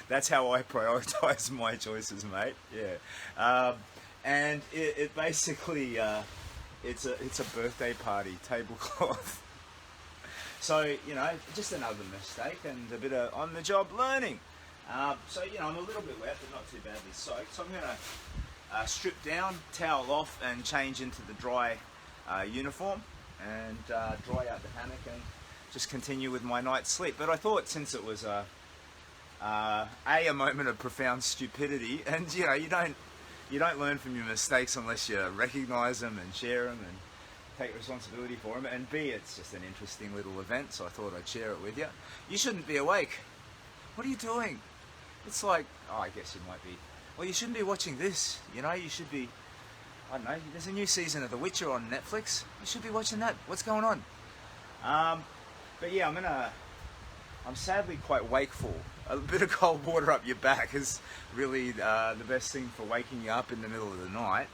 That's how I prioritise my choices, mate. Yeah, and it basically it's a birthday party tablecloth. So, you know, just another mistake and a bit of on-the-job learning. So, you know, I'm a little bit wet, but not too badly soaked. So I'm going to strip down, towel off, and change into the dry uniform, and dry out the hammock and just continue with my night's sleep. But I thought, since it was a moment of profound stupidity, and, you know, you don't learn from your mistakes unless you recognise them and share them and take responsibility for them, and B, it's just an interesting little event, so I thought I'd share it with you. You shouldn't be awake. What are you doing? It's like, oh, I guess you might be. Well, you shouldn't be watching this, you know, you should be, I don't know, there's a new season of The Witcher on Netflix. You should be watching that. What's going on? But yeah, I'm sadly quite wakeful. A bit of cold water up your back is really the best thing for waking you up in the middle of the night.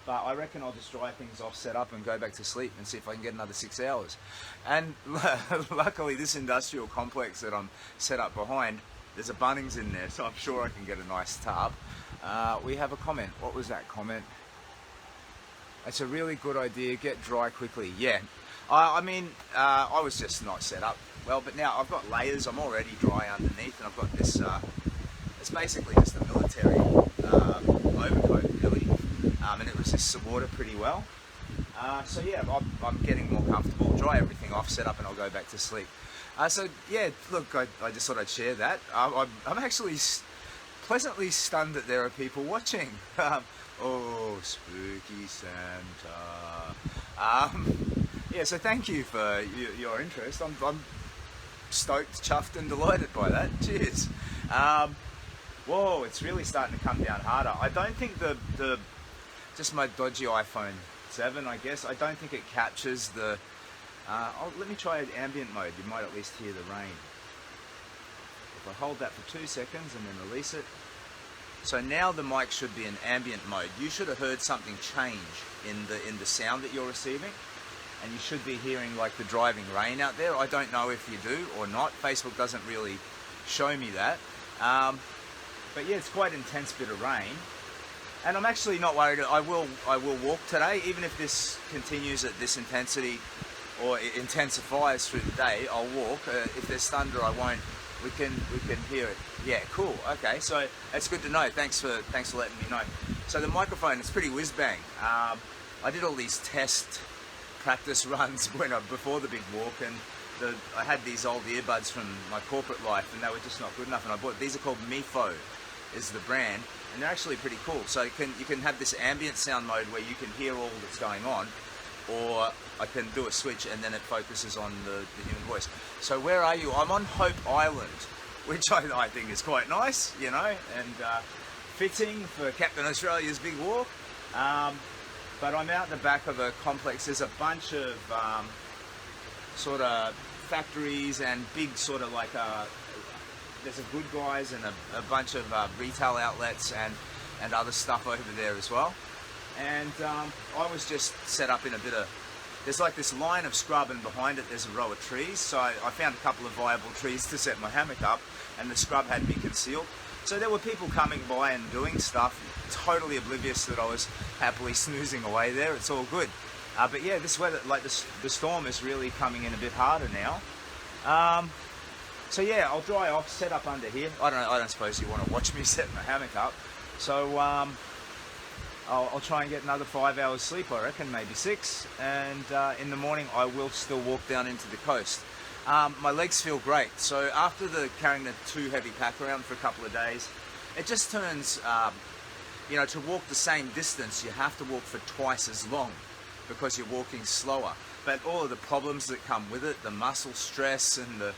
But I reckon I'll just dry things off, set up, and go back to sleep and see if I can get another 6 hours. And luckily, this industrial complex that I'm set up behind, there's a Bunnings in there, so I'm sure I can get a nice tarp. We have a comment. What was that comment? It's a really good idea. Get dry quickly. Yeah. I mean, I was just not set up well, but now I've got layers. I'm already dry underneath, and I've got this. It's basically just a military overcoat, really. And it resists the water pretty well. So yeah, I'm getting more comfortable. Dry everything off, set up, and I'll go back to sleep. So yeah, look, I just thought I'd share that. I'm actually pleasantly stunned that there are people watching. Oh, spooky Santa. Yeah, so thank you for your interest. I'm stoked, chuffed, and delighted by that. Cheers. Whoa, it's really starting to come down harder. I don't think just my dodgy iPhone 7, I guess, I don't think it captures the... let me try ambient mode. You might at least hear the rain. If I hold that for 2 seconds and then release it. So now the mic should be in ambient mode. You should have heard something change in the sound that you're receiving. And you should be hearing like the driving rain out there. I don't know if you do or not. Facebook doesn't really show me that. But yeah, it's quite an intense bit of rain. And I'm actually not worried. I will walk today, even if this continues at this intensity or it intensifies through the day. I'll walk. If there's thunder, I won't. We can hear it. Yeah, cool. Okay, so that's good to know. Thanks for letting me know. So the microphone is pretty whiz bang. I did all these test practice runs before the big walk, and I had these old earbuds from my corporate life, and they were just not good enough. And I bought these. Are called Mifo, is the brand. And they're actually pretty cool. So you can have this ambient sound mode where you can hear all that's going on, or I can do a switch and then it focuses on the human voice. So where are you? I'm on Hope Island, which I think is quite nice, you know, and fitting for Captain Australia's big walk. But I'm out the back of a complex. There's a bunch of sort of factories and big sort of like there's a Good Guys and a bunch of retail outlets and other stuff over there as well. And I was just set up in a bit of, there's like this line of scrub, and behind it there's a row of trees. So I found a couple of viable trees to set my hammock up, and the scrub had me concealed. So there were people coming by and doing stuff, totally oblivious that I was happily snoozing away there. It's all good. But yeah, this weather, like the storm is really coming in a bit harder now. So yeah, I'll dry off, set up under here. I don't suppose you want to watch me set my hammock up. So I'll try and get another 5 hours sleep, I reckon, maybe 6. And in the morning, I will still walk down into the coast. My legs feel great. So after carrying the too heavy pack around for a couple of days, it just turns, to walk the same distance, you have to walk for twice as long because you're walking slower. But all of the problems that come with it, the muscle stress and the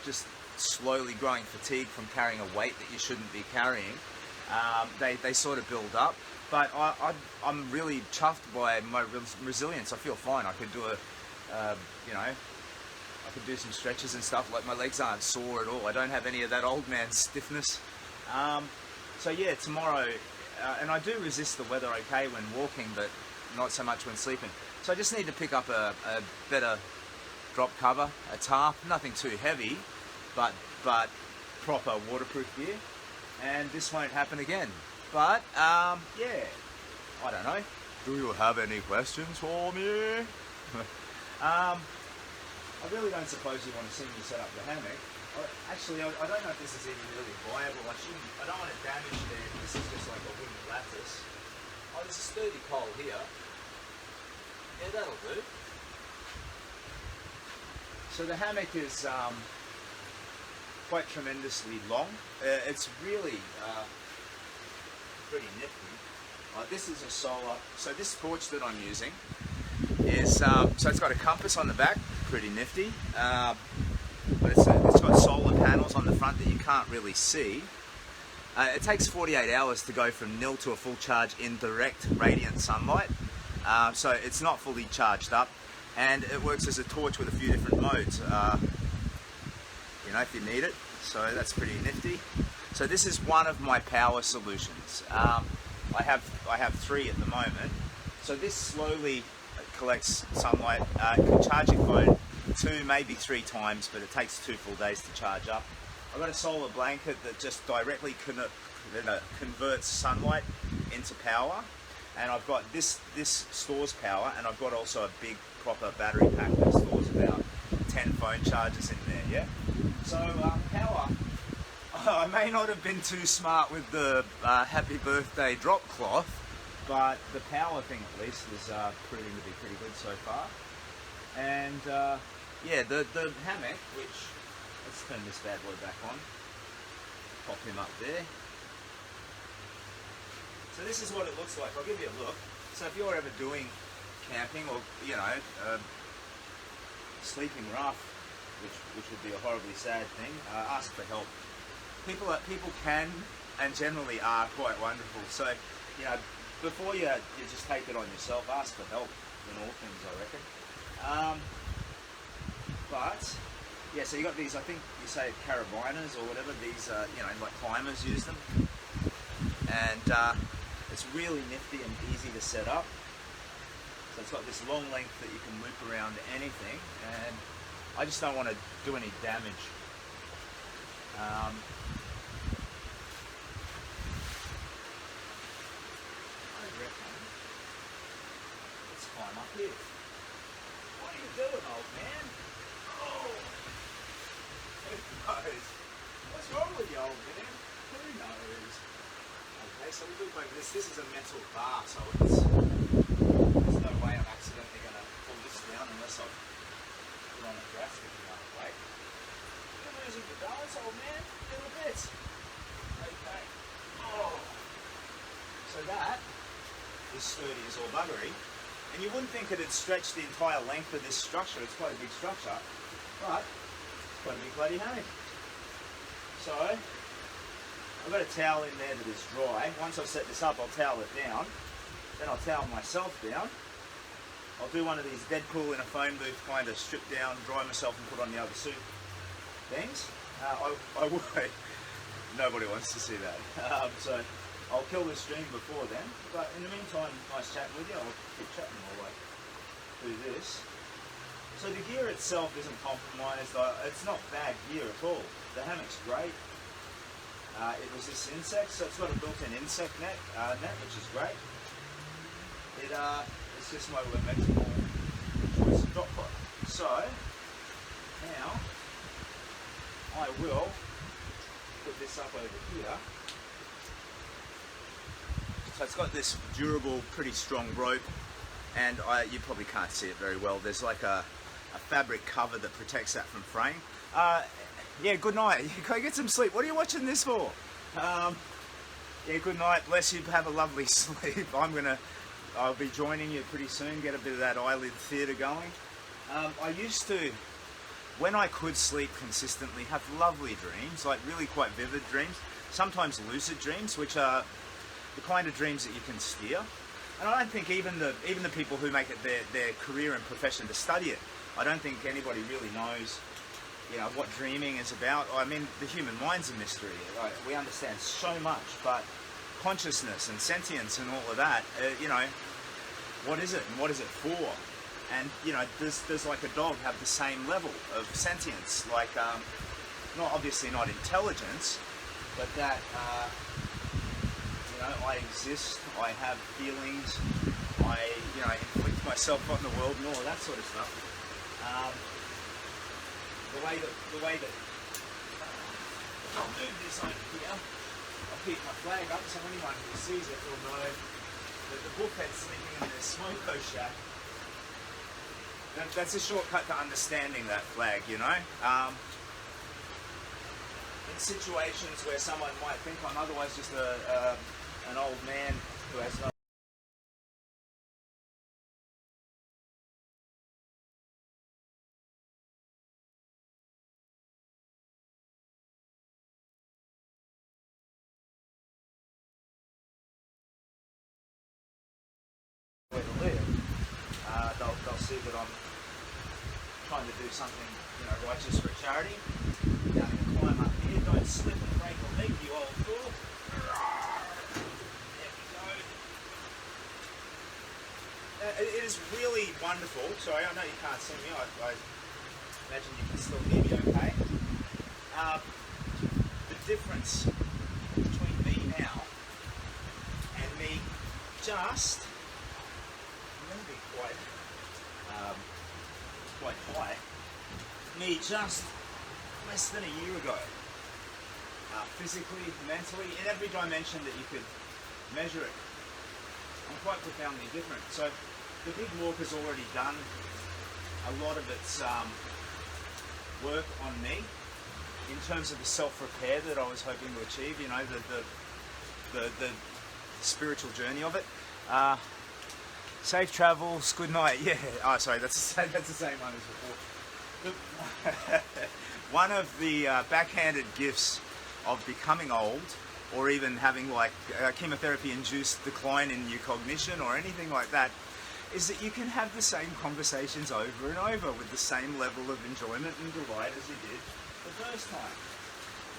just slowly growing fatigue from carrying a weight that you shouldn't be carrying, they sort of build up. But I'm really chuffed by my resilience. I feel fine. I could do I could do some stretches and stuff. Like, my legs aren't sore at all. I don't have any of that old man stiffness. So yeah, tomorrow, and I do resist the weather okay when walking, but not so much when sleeping. So I just need to pick up a better drop cover, a tarp, nothing too heavy, but proper waterproof gear, and this won't happen again. But yeah, I don't know. Do you have any questions for me? I really don't suppose you want to see me set up the hammock. Actually, I don't know if this is even really viable. I don't want to damage this is just like a wooden lattice. Oh, there's a sturdy pole here. Yeah, that'll do. So the hammock is quite tremendously long. It's really pretty nifty. This is a solar. So this torch that I'm using is so it's got a compass on the back, pretty nifty. But it's got solar panels on the front that you can't really see. It takes 48 hours to go from nil to a full charge in direct radiant sunlight. So it's not fully charged up, and it works as a torch with a few different modes. If you need it. So that's pretty nifty. So this is one of my power solutions. I have 3 at the moment. So this slowly collects sunlight. It can charge your phone 2, maybe 3 times, but it takes 2 full days to charge up. I've got a solar blanket that just directly converts sunlight into power, and I've got this stores power, and I've got also a big proper battery pack that stores about 10 phone chargers in there. Yeah. So power. I may not have been too smart with the happy birthday drop cloth, but the power thing at least is proving to be pretty good so far. And yeah, the hammock, which, let's turn this bad boy back on, pop him up there. So this is what it looks like. I'll give you a look. So if you're ever doing camping, or sleeping rough, which would be a horribly sad thing, ask for help. People can and generally are quite wonderful. So before you just take it on yourself, ask for help in all things, I reckon. But yeah, so you got these, I think you say carabinas or whatever, these like climbers use them, and it's really nifty and easy to set up. So it's got this long length that you can loop around anything, and I just don't want to do any damage. I reckon, let's climb up here. What are you doing, old man? Oh! Who knows? What's wrong with you, old man? Who knows? Okay, so we look like this. This is a metal bar, so there's no way I'm accidentally going to pull this down unless I put on a drastic enough weight. You're losing your balance, old man. Little bit. Okay. Oh! So that is sturdy as all buggery. And you wouldn't think it'd stretch the entire length of this structure. It's quite a big structure, but it's quite a big bloody hammock. So I've got a towel in there that is dry. Once I've set this up, I'll towel it down. Then I'll towel myself down. I'll do one of these Deadpool in a phone booth kind of strip down, dry myself and put on the other suit things. I would. Nobody wants to see that. So I'll kill this stream before then. But in the meantime, nice chatting with you. I'll keep chatting all the way through this. So the gear itself isn't compromised. It's not bad gear at all. The hammock's great. It resists insects, so it's got a built-in insect net, which is great. It's just my multiple choice of drop cloth. So now I will put this up over here. So it's got this durable, pretty strong rope, and you probably can't see it very well. There's like a fabric cover that protects that from fraying. Yeah, good night. You go get some sleep. What are you watching this for? Yeah, good night. Bless you. Have a lovely sleep. I'll be joining you pretty soon. Get a bit of that eyelid theatre going. I used to, when I could sleep consistently, have lovely dreams, like really quite vivid dreams. Sometimes lucid dreams, which are the kind of dreams that you can steer. And I don't think even the people who make it their career and profession to study it, I don't think anybody really knows, you know, what dreaming is about. I mean, the human mind's a mystery. Like, we understand so much, but consciousness and sentience and all of that, you know, what is it and what is it for? And, you know, does like a dog have the same level of sentience? Like, obviously not intelligence, but that, you know, I exist, I have feelings, you know, inflict myself on the world and all of that sort of stuff. The way that I'll move this over here, I'll keep my flag up so anyone who sees it will know that the bullhead's sleeping in the smoko shack. That's a shortcut to understanding that flag, you know. In situations where someone might think I'm otherwise just an old man who has no where to live, they'll see that I'm trying to do something, you know, righteous for charity. Now I'm going to climb up here. Don't slip and break a leg, you old fool. There we go. It is really wonderful. Sorry, I know you can't see me. I imagine you can still hear me okay. The difference between me now and me just, I'm going to be quite high, me just less than a year ago, physically, mentally, in every dimension that you could measure it, I'm quite profoundly different. So the big walk has already done a lot of its work on me in terms of the self-repair that I was hoping to achieve, you know, the spiritual journey of it. Safe travels, good night. Yeah, oh sorry, that's the same one as before. One of the backhanded gifts of becoming old, or even having like chemotherapy-induced decline in your cognition or anything like that, is that you can have the same conversations over and over with the same level of enjoyment and delight as you did the first time.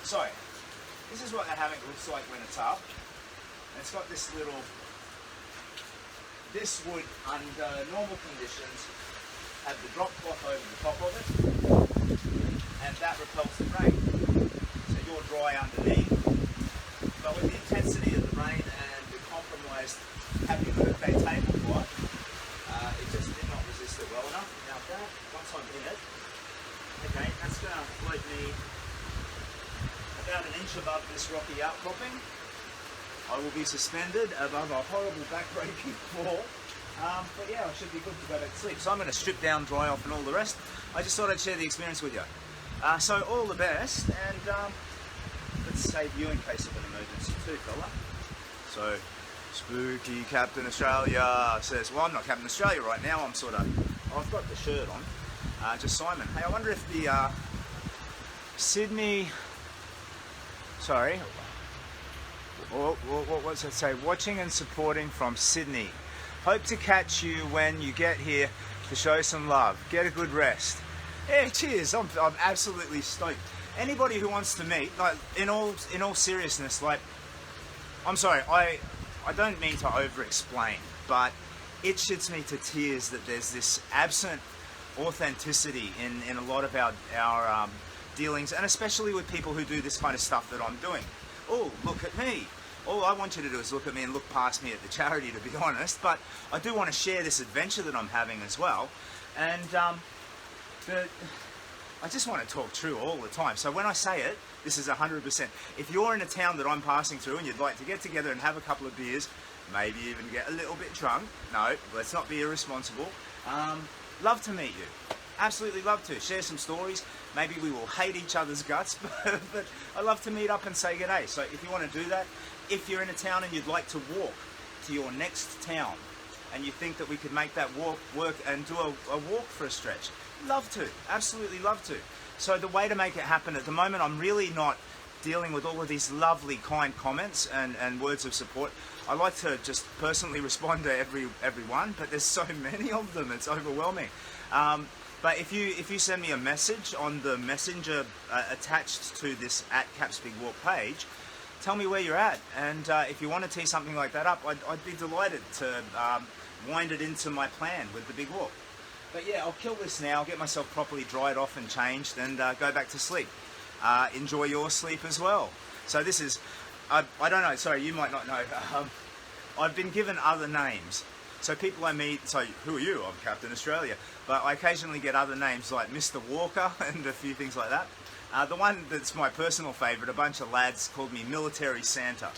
So, this is what the hammock looks like when it's up. And it's got this little... This would, under normal conditions, have the drop cloth over the top of it, and that repels the rain. So you're dry underneath. But with the intensity of the rain and the compromised happy birthday tablecloth, it just did not resist it well enough. Now that, once I'm in it, okay, that's going to float me about an inch above this rocky outcropping. I will be suspended above a horrible back-breaking fall. But yeah, I should be good to go back to sleep. So I'm going to strip down, dry off and all the rest. I just thought I'd share the experience with you. So all the best, and let's save you in case of an emergency too, fella. So, Spooky Captain Australia says, well, I'm not Captain Australia right now, I'm sort of, I've got the shirt on, just Simon. Hey, I wonder if the Sydney, sorry, what's it say? Watching and supporting from Sydney. Hope to catch you when you get here to show some love. Get a good rest. Yeah, cheers. I'm absolutely stoked. Anybody who wants to meet, like in all seriousness, like, I'm sorry, I don't mean to over-explain, but it shits me to tears that there's this absent authenticity in a lot of our dealings, and especially with people who do this kind of stuff that I'm doing. Oh, look at me. All I want you to do is look at me and look past me at the charity, to be honest, but I do want to share this adventure that I'm having as well. And I just want to talk true all the time. So when I say it, this is 100%. If you're in a town that I'm passing through and you'd like to get together and have a couple of beers, maybe even get a little bit drunk, no, let's not be irresponsible. Love to meet you. Absolutely love to. Share some stories. Maybe we will hate each other's guts, but I love to meet up and say good day. So if you want to do that, if you're in a town and you'd like to walk to your next town, and you think that we could make that walk work and do a walk for a stretch, love to. Absolutely love to. So the way to make it happen at the moment, I'm really not dealing with all of these lovely, kind comments and words of support. I like to just personally respond to everyone, but there's so many of them, it's overwhelming. But if you send me a message on the messenger attached to this @CapsBigWalk page, tell me where you're at, and if you want to tee something like that up, I'd be delighted to wind it into my plan with the big walk. But yeah, I'll kill this now, get myself properly dried off and changed, and go back to sleep. Enjoy your sleep as well. So this is, I don't know, sorry, you might not know, I've been given other names. So people I meet say, who are you? I'm Captain Australia. But I occasionally get other names like Mr. Walker and a few things like that. The one that's my personal favourite, a bunch of lads called me Military Santa.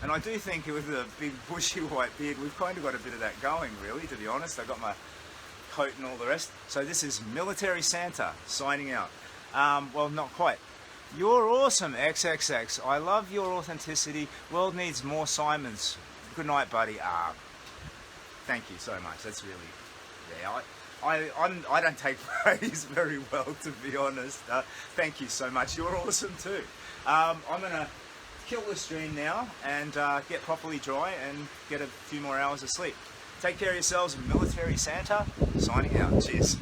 And I do think with a big bushy white beard, we've kind of got a bit of that going, really, to be honest. I got my coat and all the rest. So this is Military Santa signing out. Well, not quite. You're awesome, XXX. I love your authenticity. World needs more Simons. Good night, buddy. Thank you so much. That's really, yeah. I don't take praise very well, to be honest. Thank you so much. You're awesome too. I'm gonna kill the stream now and get properly dry and get a few more hours of sleep. Take care of yourselves. Military Santa signing out. Cheers.